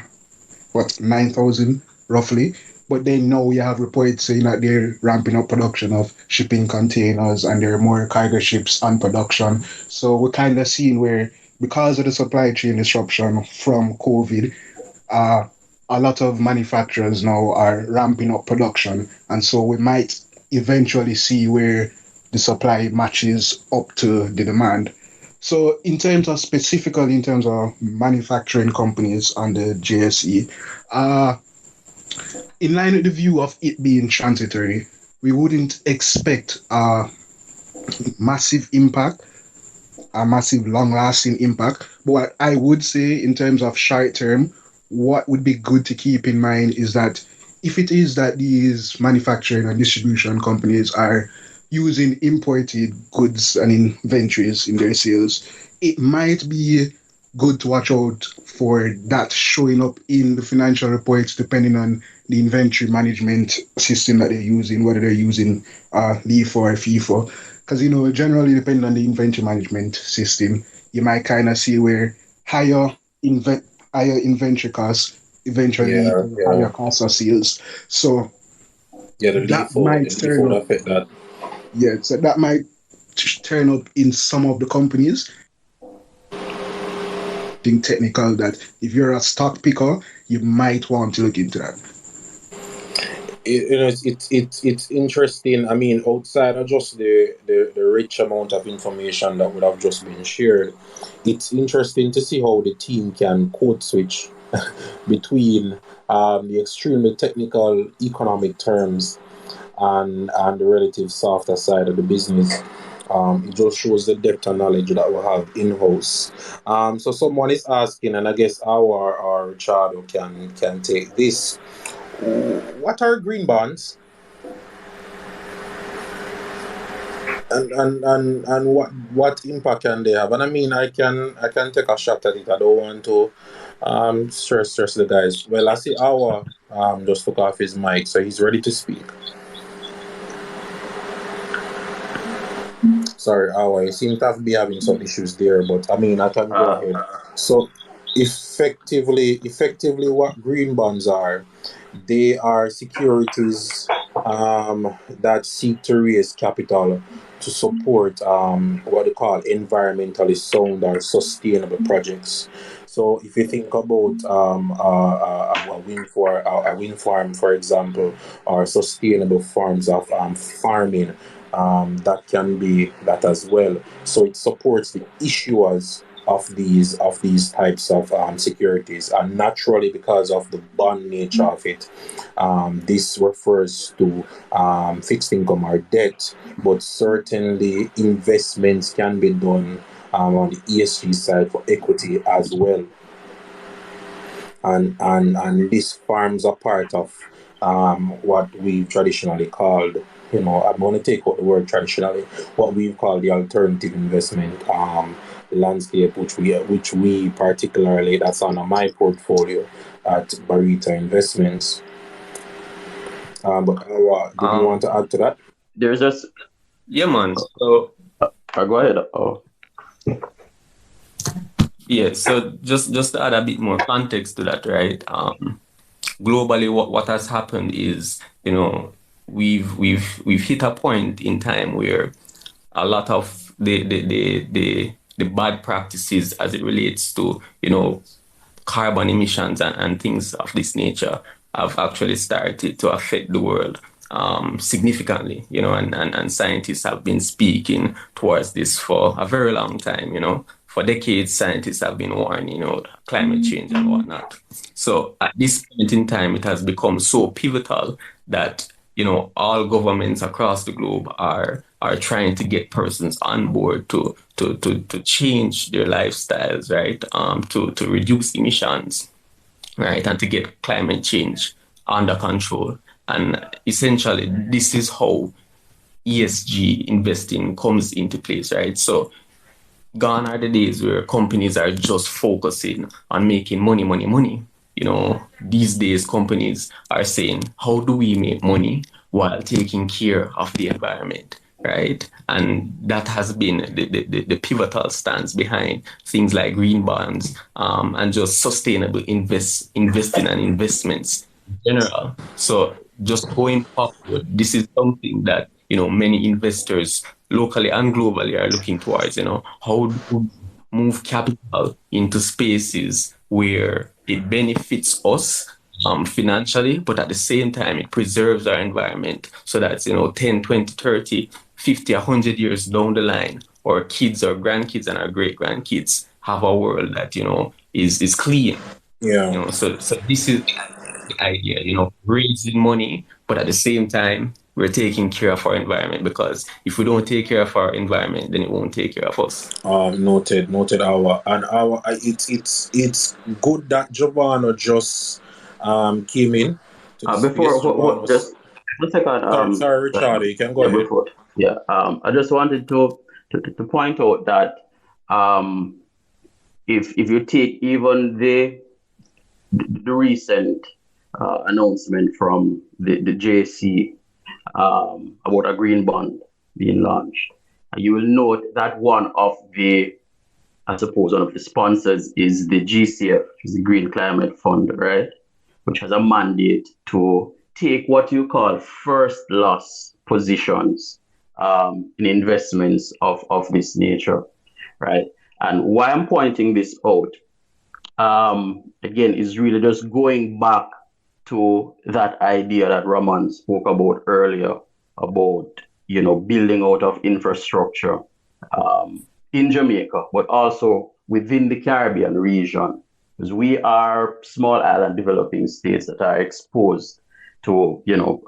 Speaker 8: 9,000 roughly. But then now we have reports saying that they're ramping up production of shipping containers and there are more cargo ships on production. So we're kind of seeing where, because of the supply chain disruption from COVID, A lot of manufacturers now are ramping up production, and so we might eventually see where the supply matches up to the demand. So, specifically in terms of manufacturing companies on the JSE, in line with the view of it being transitory, we wouldn't expect a massive impact, a massive long lasting impact. But what I would say in terms of short term, what would be good to keep in mind is that if it is that these manufacturing and distribution companies are using imported goods and inventories in their sales, it might be good to watch out for that showing up in the financial reports depending on the inventory management system that they're using, whether they're using LIFO or FIFO. Because, generally, depending on the inventory management system, you might kind of see where higher inventory costs eventually lead to higher costs of sales. So
Speaker 1: Yeah, the
Speaker 8: that
Speaker 1: LIFO,
Speaker 8: might
Speaker 1: the LIFO
Speaker 8: turn
Speaker 1: would
Speaker 8: up.
Speaker 1: affect that.
Speaker 8: Yeah, so that might turn up in some of the companies. Think technical that if you're a stock picker, you might want to look into that.
Speaker 1: It's interesting. I mean, outside of just the rich amount of information that would have just been shared, it's interesting to see how the team can code switch between the extremely technical economic terms and the relative softer side of the business. It just shows the depth of knowledge that we have in house. So someone is asking, and I guess our Richard can take this. What are green bonds? And what impact can they have? And I mean, I can take a shot at it. I don't want to stress the guys. Well, I see our just took off his mic, so he's ready to speak. Sorry, our you seem to be having some issues there, but I mean, I can go ahead. So effectively, what green bonds are, they are securities that seek to raise capital to support what they call environmentally sound or sustainable projects. So if you think about a wind farm, for example, or sustainable forms of farming, that can be that as well. So it supports the issuers of these types of securities, and naturally because of the bond nature of it, this refers to fixed income or debt, but certainly investments can be done on the ESG side for equity as well, and this forms a part of what we've traditionally called, I'm going to take out the word traditionally, what we've called the alternative investment landscape, which we particularly, that's under my portfolio at Barita Investments. But did you want to add to that?
Speaker 5: There's just
Speaker 7: Yeah, man. So
Speaker 5: go ahead. Oh,
Speaker 7: yeah, so just to add a bit more context to that, right? Globally, what has happened is, we've hit a point in time where a lot of the bad practices as it relates to, carbon emissions and things of this nature have actually started to affect the world significantly, and scientists have been speaking towards this for a very long time, For decades, scientists have been warning, climate change and whatnot. So at this point in time, it has become so pivotal that, all governments across the globe are trying to get persons on board to change their lifestyles, right? To reduce emissions, right? And to get climate change under control. And essentially, this is how ESG investing comes into place, right? So gone are the days where companies are just focusing on making money, money, money. These days companies are saying, how do we make money while taking care of the environment, right? And that has been the pivotal stance behind things like green bonds, and just sustainable investing and investments in general. So just going forward, this is something that, many investors locally and globally are looking towards, how do move capital into spaces where it benefits us financially, but at the same time, it preserves our environment so that, 10, 20, 30, 50, 100 years down the line, our kids, our grandkids, and our great grandkids have a world that, is clean.
Speaker 1: Yeah.
Speaker 7: So this is the idea, raising money, but at the same time, we're taking care of our environment, because if we don't take care of our environment, then it won't take care of us.
Speaker 1: Noted. It's good that Giovanna just came in to the space.
Speaker 5: Before,
Speaker 1: Giovanna was
Speaker 5: just a second.
Speaker 1: sorry, Richard. You can go
Speaker 5: Yeah,
Speaker 1: ahead.
Speaker 5: before, yeah. I just wanted to point out that um, if you take even the recent announcement from the JC about a green bond being launched, you will note that one of the sponsors is the GCF, which is the Green Climate Fund, right? Which has a mandate to take what you call first loss positions in investments of this nature, right? And why I'm pointing this out, again, is really just going back to that idea that Raman spoke about earlier about, building out of infrastructure in Jamaica, but also within the Caribbean region, because we are small island developing states that are exposed to,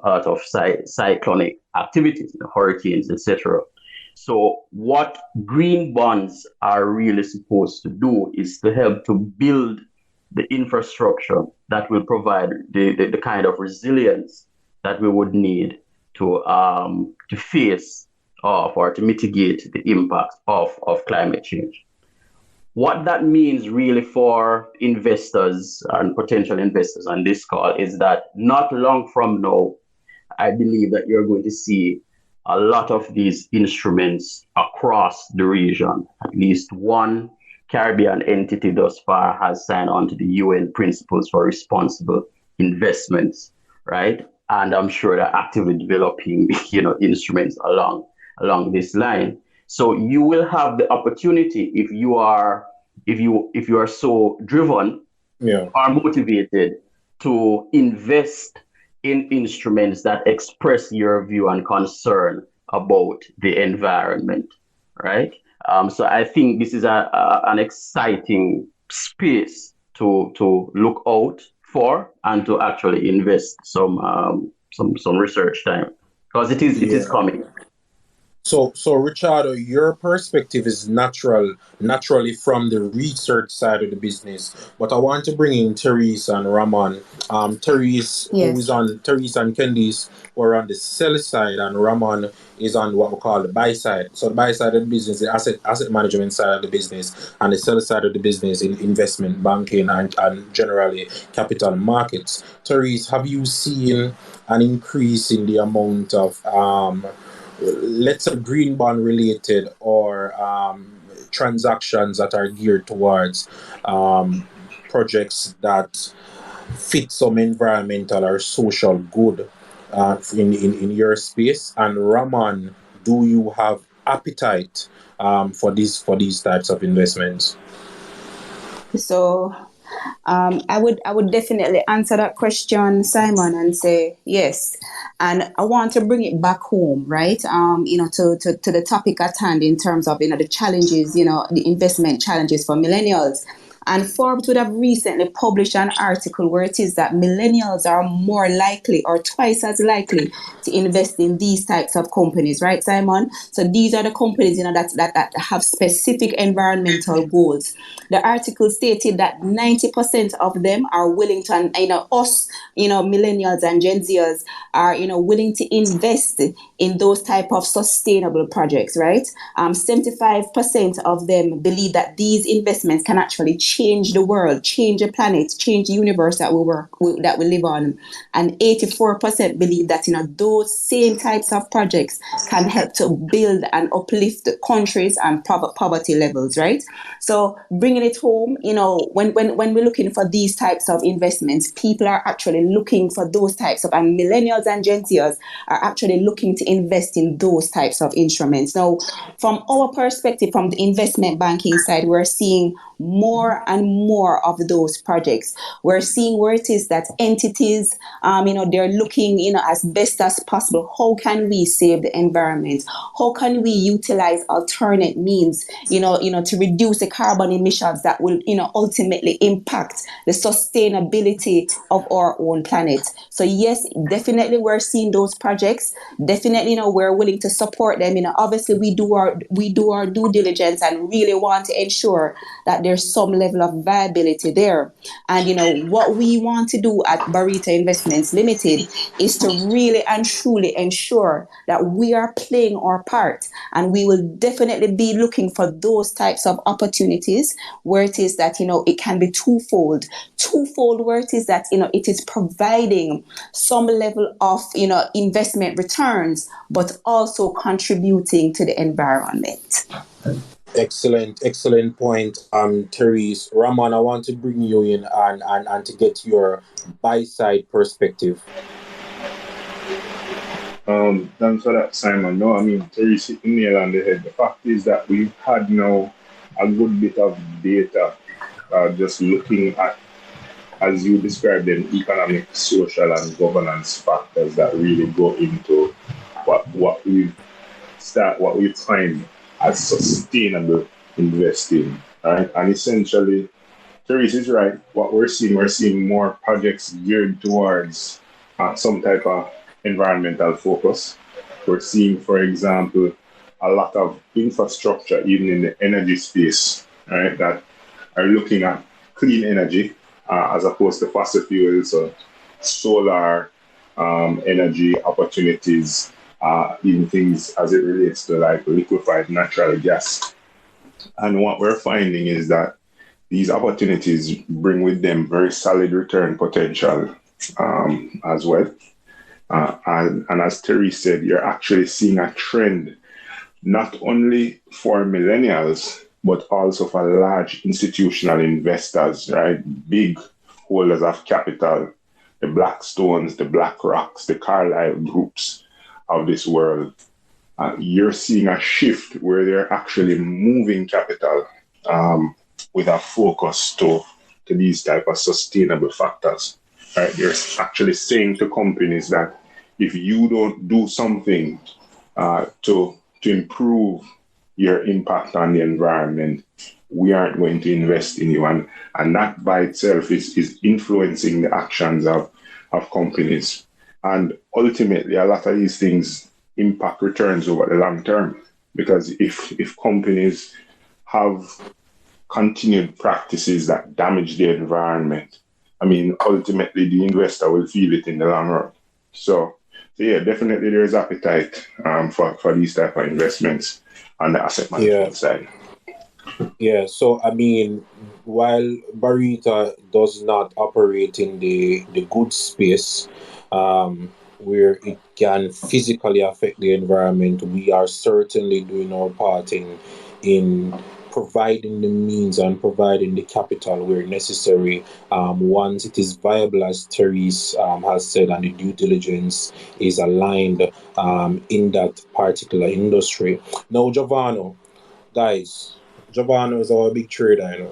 Speaker 5: out of cyclonic activities, hurricanes, etc. So what green bonds are really supposed to do is to help to build the infrastructure that will provide the kind of resilience that we would need to face or to mitigate the impact of climate change. What that means really for investors and potential investors on this call is that not long from now, I believe that you're going to see a lot of these instruments across the region. At least one Caribbean entity thus far has signed on to the UN Principles for Responsible Investments, right? And I'm sure they're actively developing, instruments along this line. So you will have the opportunity, if you are so driven
Speaker 1: Yeah.
Speaker 5: or motivated, to invest in instruments that express your view and concern about the environment, right? So I think this is an exciting space to look out for and to actually invest some research time, because it is
Speaker 1: Yeah.
Speaker 5: coming.
Speaker 1: So Richard, your perspective is naturally from the research side of the business. But I want to bring in Therese and Raman. Therese,
Speaker 3: Yes.
Speaker 1: Therese and Candice were on the sell side, and Raman is on what we call the buy side. So the buy side of the business, the asset management side of the business, and the sell side of the business in investment banking and generally capital markets. Therese, have you seen an increase in the amount of let's say green bond related or transactions that are geared towards projects that fit some environmental or social good in your space? And Raman, do you have appetite for these types of investments?
Speaker 3: So I would definitely answer that question, Simon, and say yes. And I want to bring it back home, right? To the topic at hand in terms of the challenges, the investment challenges for millennials. And Forbes would have recently published an article where it is that millennials are more likely or twice as likely to invest in these types of companies, right, Simon? So these are the companies, that have specific environmental goals. The article stated that 90% of them are willing to, and us, millennials and Gen Zers are, willing to invest in those type of sustainable projects, right? 75% of them believe that these investments can actually change change the world, change the planet, change the universe that we live on. And 84% believe that those same types of projects can help to build and uplift countries and poverty levels, right? So bringing it home, when we're looking for these types of investments, people are actually looking for those types of, and millennials and Gen Zers are actually looking to invest in those types of instruments. Now, from our perspective, from the investment banking side, we're seeing more and more of those projects. We're seeing where it is that entities, they're looking, as best as possible. How can we save the environment? How can we utilize alternate means, to reduce the carbon emissions that will, ultimately impact the sustainability of our own planet? So yes, definitely we're seeing those projects. Definitely, we're willing to support them. Obviously we do our due diligence and really want to ensure that there's some level of viability there. And what we want to do at Barita Investments Limited is to really and truly ensure that we are playing our part, and we will definitely be looking for those types of opportunities where it is that it can be twofold where it is that it is providing some level of investment returns, but also contributing to the environment.
Speaker 1: Excellent point, Therese. Rahman, I want to bring you in and to get your buy side perspective.
Speaker 6: Thanks for that, Simon. No, I mean, Therese hit the nail on the head. The fact is that we've had now a good bit of data, just looking at, as you described them, economic, social, and governance factors that really go into what we find as sustainable investing, right? And essentially, Therese is right. What we're seeing more projects geared towards some type of environmental focus. We're seeing, for example, a lot of infrastructure, even in the energy space, right, that are looking at clean energy as opposed to fossil fuels, so solar energy opportunities, even things as it relates to like liquefied natural gas. And what we're finding is that these opportunities bring with them very solid return potential as well. And as Terry said, you're actually seeing a trend not only for millennials, but also for large institutional investors, right? Big holders of capital, the Blackstones, the BlackRocks, the Carlyle groups of this world. You're seeing a shift where they're actually moving capital with a focus to these type of sustainable factors. Right? They're actually saying to companies that if you don't do something to improve your impact on the environment, we aren't going to invest in you. And that by itself is influencing the actions of companies. And ultimately, a lot of these things impact returns over the long term. Because if companies have continued practices that damage the environment, I mean, ultimately the investor will feel it in the long run. So yeah, definitely there is appetite for these type of investments on the asset management side.
Speaker 1: Yeah, so I mean, while Barita does not operate in the goods space, where it can physically affect the environment, we are certainly doing our part in providing the means and providing the capital where necessary, once it is viable, as Therese has said, and the due diligence is aligned in that particular industry. Now, Giovanni is our big trader,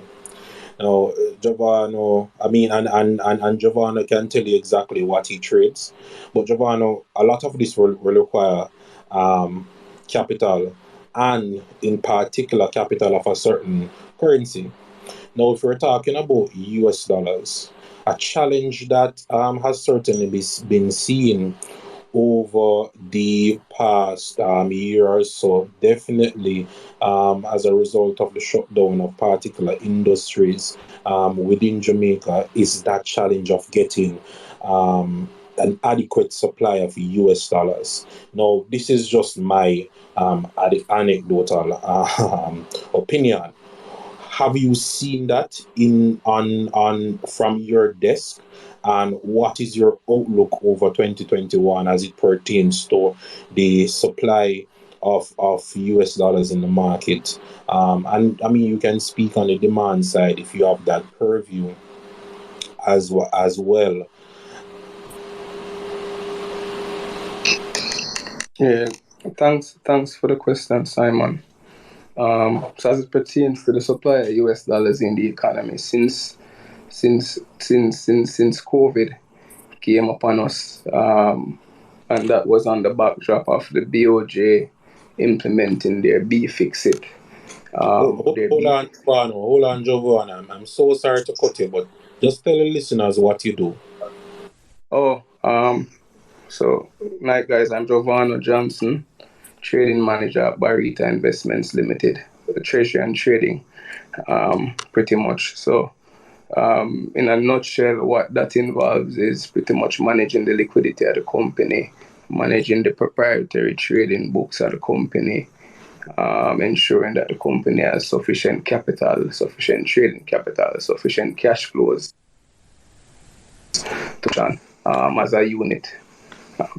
Speaker 1: Now, Giovanni, I mean, and Giovanni can tell you exactly what he trades, but Giovanni, a lot of this will require capital, and in particular, capital of a certain currency. Now, if we're talking about US dollars, a challenge that has certainly been seen over the past year or so, definitely as a result of the shutdown of particular industries within Jamaica, is that challenge of getting an adequate supply of US dollars. Now, this is just my anecdotal opinion. have you seen that in on from your desk? And what is your outlook over 2021 as it pertains to the supply of US dollars in the market? And I mean, you can speak on the demand side if you have that purview as well.
Speaker 9: Yeah, thanks for the question, Simon. So as it pertains to the supply of US dollars in the economy, since COVID came upon us, and that was on the backdrop of the BOJ implementing their B fix it. Their
Speaker 1: Hold
Speaker 9: B
Speaker 1: on,
Speaker 9: fix it.
Speaker 1: Giovanni. Hold on, Giovanni. I'm so sorry to cut you, but just tell the listeners what you do.
Speaker 9: Oh, so night guys, I'm Giovanni Johnson, trading manager at Barita Investments Limited, treasury and trading, pretty much. So in a nutshell, what that involves is pretty much managing the liquidity of the company, managing the proprietary trading books of the company, ensuring that the company has sufficient capital, sufficient trading capital, sufficient cash flows to run as a unit.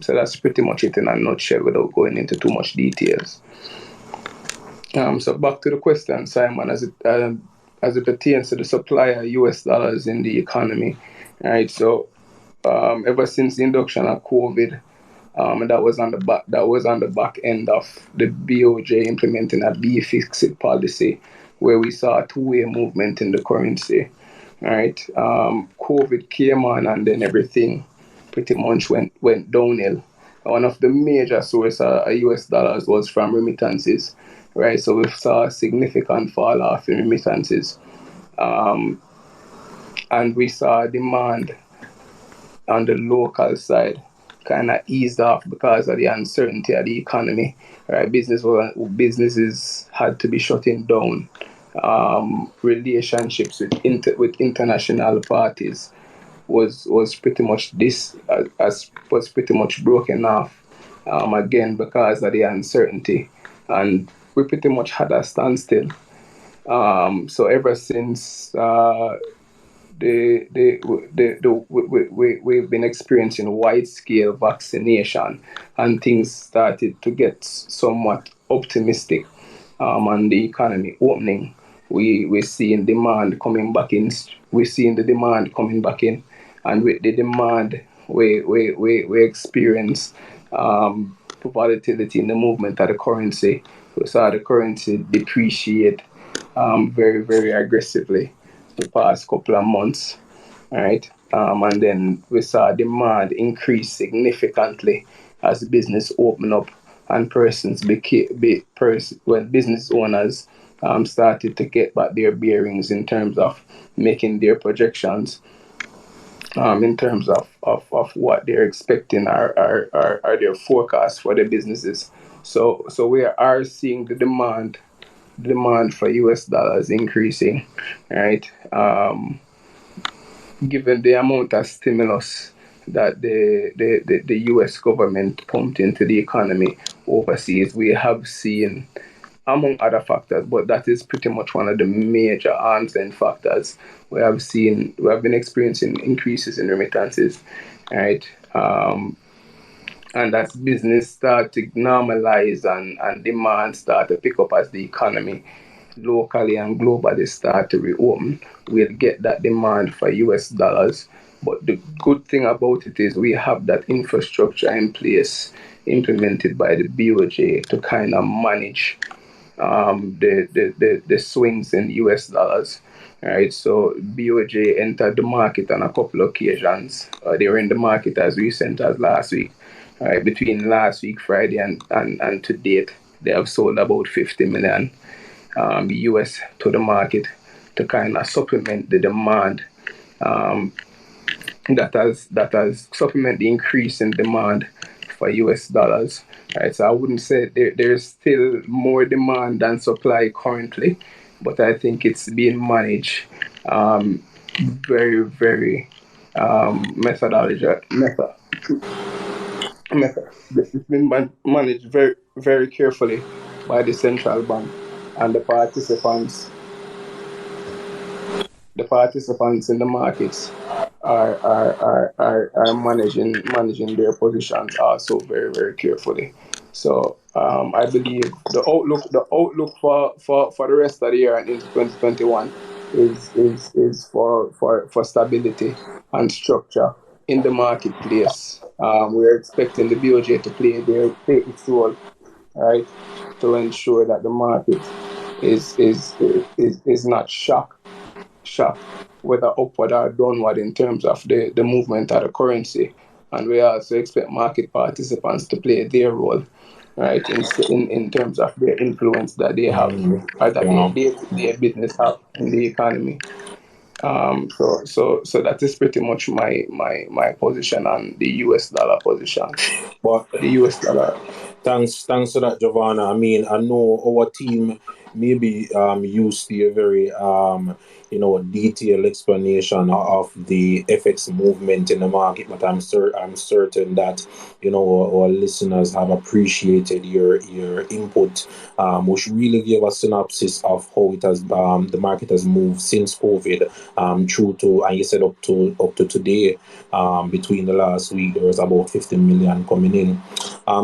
Speaker 9: So that's pretty much it in a nutshell without going into too much details. So back to the question, Simon, as it pertains to the supply of US dollars in the economy, right? So ever since the induction of COVID, and that was on the back end of the BOJ implementing a B fix it policy, where we saw a two-way movement in the currency, right? COVID came on, and then everything pretty much went downhill. One of the major sources of US dollars was from remittances, right? So we saw a significant fall off in remittances, um, and we saw demand on the local side kind of eased off because of the uncertainty of the economy. Right, businesses had to be shutting down. Relationships with international parties was pretty much was pretty much broken off, again because of the uncertainty, and we pretty much had a standstill. So ever since we've been experiencing wide scale vaccination, and things started to get somewhat optimistic on the economy opening. We're seeing demand coming back in. We're seeing the demand coming back in, and with the demand, we experience volatility in the movement of the currency. We saw the currency depreciate very, very aggressively the past couple of months, right? And then we saw demand increase significantly as business opened up, and when business owners started to get back their bearings in terms of making their projections, in terms of what they're expecting are their forecasts for their businesses. So we are seeing the demand for US dollars increasing, right? Given the amount of stimulus that the US government pumped into the economy overseas, we have seen, among other factors, but that is pretty much one of the major answering factors. We have been experiencing increases in remittances, right? And as business start to normalize, and demand start to pick up as the economy locally and globally start to reopen, we'll get that demand for US dollars. But the good thing about it is we have that infrastructure in place implemented by the BOJ to kind of manage the swings in US dollars. Right, so BOJ entered the market on a couple of occasions. They were in the market as recent as last week. Right, between last week, Friday, and to date, they have sold about 50 million US to the market to kind of supplement the demand, that has supplement the increase in demand for US dollars. Right, so I wouldn't say there's still more demand than supply currently, but I think it's being managed very, very methodology method. It's been managed very, very carefully by the central bank and the participants the participants in the markets are managing their positions also very, very carefully. So I believe the outlook for the rest of the year and into 2021 is for stability and structure in the marketplace. We're expecting the BOJ to play its role, right, to ensure that the market is not shocked, whether upward or downward in terms of the movement of the currency. And we also expect market participants to play their role, right, in terms of their influence that they have, or that
Speaker 1: Yeah.
Speaker 9: their business have in the economy. So that is pretty much my position on the US dollar position.
Speaker 1: But
Speaker 9: The US dollar.
Speaker 1: thanks for that, Giovanna. I mean, I know our team maybe used to a very detailed explanation of the FX movement in the market, but I'm certain that our listeners have appreciated your input, which really gave a synopsis of how it has the market has moved since COVID, through to, and you said up to today. Between the last week, there was about 15 million coming in.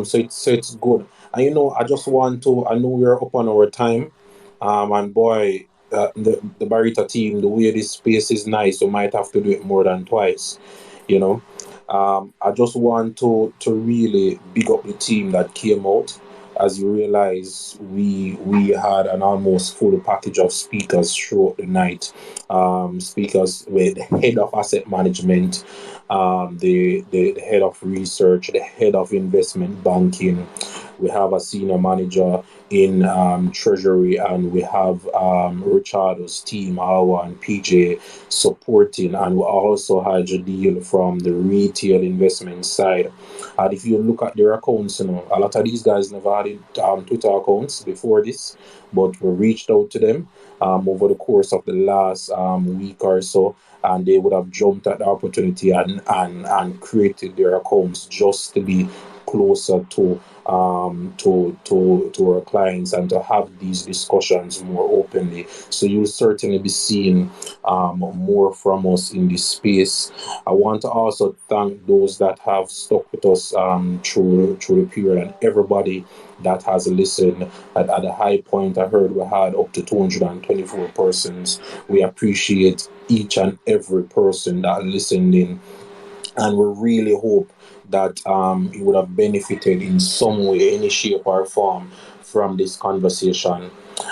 Speaker 1: So it's good. And I just want to. I know we're up on our time. And boy, the Barita team, the way this space is nice, we might have to do it more than twice. You know, I just want to really big up the team that came out. As you realize, we had an almost full package of speakers throughout the night. Speakers with the head of asset management, the head of research, the head of investment banking. We have a senior manager in treasury, and we have Richardo's team, Awa and PJ, supporting, and we also had Jadil from the retail investment side. And if you look at their accounts, a lot of these guys never had Twitter accounts before this, but we reached out to them over the course of the last week or so, and they would have jumped at the opportunity and created their accounts just to be closer to our clients and to have these discussions more openly. So you'll certainly be seeing more from us in this space. I want to also thank those that have stuck with us through the period, and everybody that has listened. At the high point, I heard we had up to 224 persons. We appreciate each and every person that listened in, and we really hope that you would have benefited in some way, any shape or form from this conversation.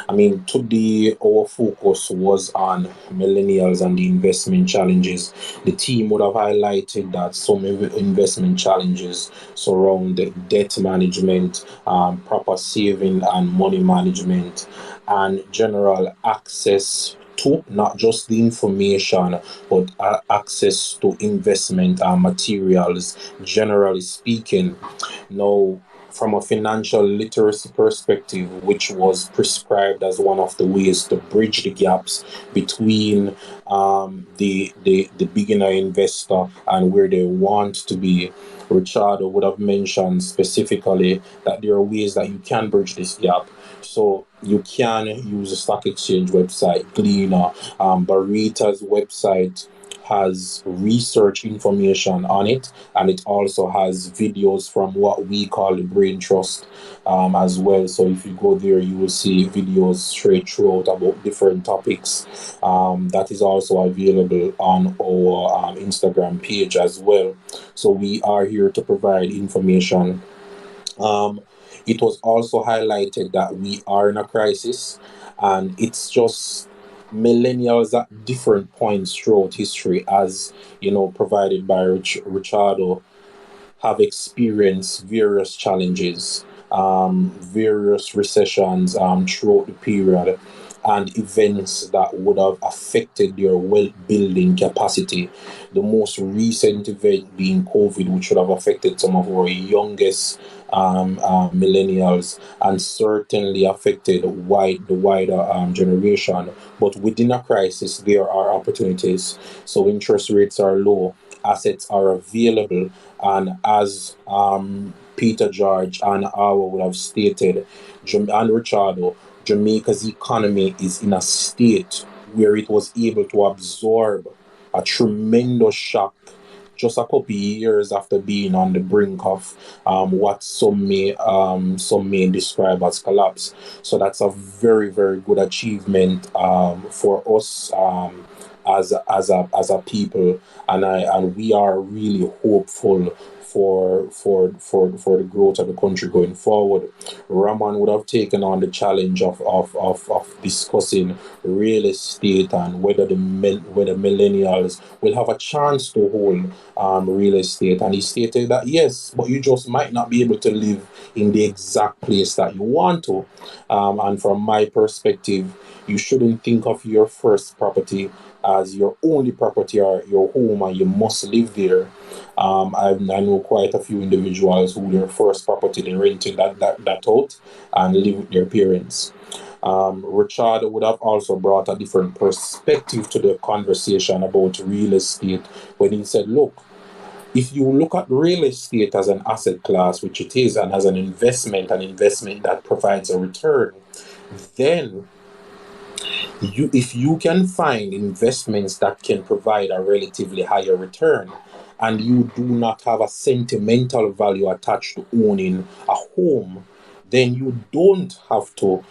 Speaker 1: I mean, today our focus was on millennials and the investment challenges. The team would have highlighted that some investment challenges surround the debt management, proper saving and money management, and general access to not just the information, but access to investment materials, generally speaking. Now, from a financial literacy perspective, which was prescribed as one of the ways to bridge the gaps between the beginner investor and where they want to be, Richard would have mentioned specifically that there are ways that you can bridge this gap. So you can use a stock exchange website, Gleaner. Barita's website has research information on it, and it also has videos from what we call the Brain Trust as well. So if you go there, you will see videos straight throughout about different topics. That is also available on our Instagram page as well. So we are here to provide information. It was also highlighted that we are in a crisis, and it's just millennials at different points throughout history, as provided by Richardo, have experienced various challenges, various recessions throughout the period, and events that would have affected their wealth building capacity. The most recent event being COVID, which would have affected some of our youngest millennials, and certainly affected the wider generation. But within a crisis, there are opportunities. So interest rates are low, assets are available, and as Peter George and Awa would have stated, and Richardo, Jamaica's economy is in a state where it was able to absorb a tremendous shock just a couple of years after being on the brink of what some may describe as collapse. So that's a very, very good achievement for us as a people, and we are really hopeful for the growth of the country going forward. Rahman would have taken on the challenge of discussing real estate and whether millennials will have a chance to hold real estate. And he stated that yes, but you just might not be able to live in the exact place that you want to. And from my perspective, you shouldn't think of your first property as your only property or your home and you must live there. I know quite a few individuals who their first property they rented that out and live with their parents. Richard would have also brought a different perspective to the conversation about real estate when he said, look, if you look at real estate as an asset class, which it is, and as an investment that provides a return, then if you can find investments that can provide a relatively higher return and you do not have a sentimental value attached to owning a home, then you don't have to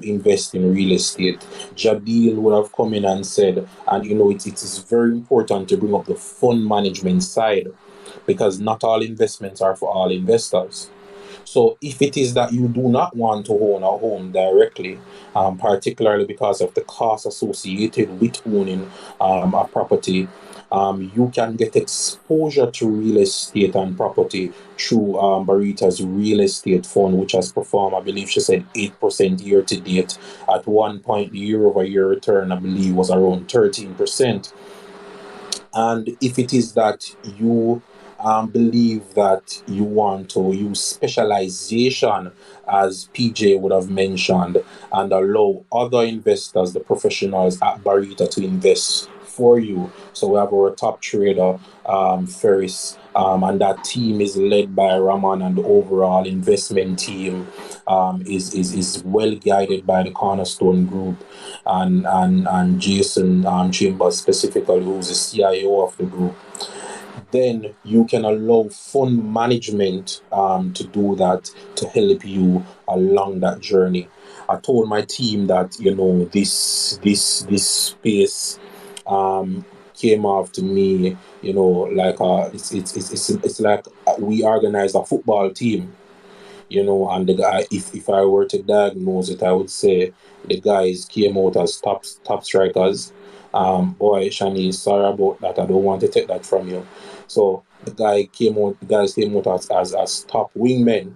Speaker 1: invest in real estate. Jadil would have come in and said, and it is very important to bring up the fund management side because not all investments are for all investors. So if it is that you do not want to own a home directly, particularly because of the cost associated with owning a property, you can get exposure to real estate and property through Barita's real estate fund, which has performed, I believe she said, 8% year to date. At one point, the year-over-year return, I believe, was around 13%. And if it is that you believe that you want to use specialization, as PJ would have mentioned, and allow other investors, the professionals at Barita, to invest for you. So we have our top trader, Ferris, and that team is led by Raman, and the overall investment team is well guided by the Cornerstone Group and Jason Chambers specifically, who's the CIO of the group. Then you can allow fund management to do that to help you along that journey. I told my team that this space came off to me, like it's like we organized a football team, and the guy, if I were to diagnose it, I would say the guys came out as top strikers. Boy, Shani, sorry about that. I don't want to take that from you. So the guys came out as top wingmen.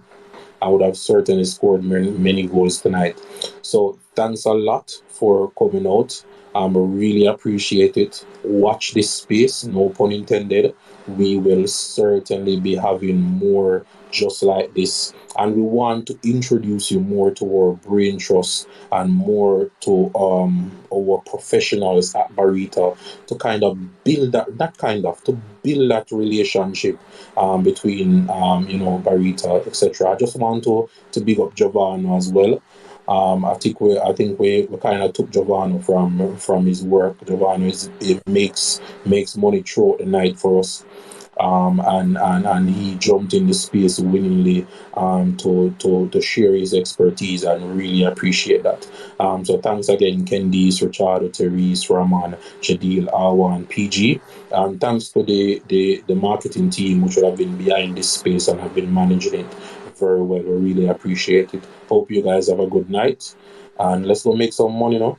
Speaker 1: I would have certainly scored many goals tonight. So thanks a lot for coming out. I really appreciate it. Watch this space, no pun intended. We will certainly be having more just like this. And we want to introduce you more to our brain trust and more to our professionals at Barita to kind of build to build that relationship between Barita, etc. I just want to big up Giovanni as well. I think we kind of took Giovanni from his work. Giovanni makes money throughout the night for us. And he jumped in the space willingly to share his expertise, and really appreciate that. So thanks again, Candice, Richard, Therese, Raman, Jadil, Awa, and PG. And thanks to the marketing team, which would have been behind this space and have been managing it very well. We really appreciate it. Hope you guys have a good night, and let's go make some money now.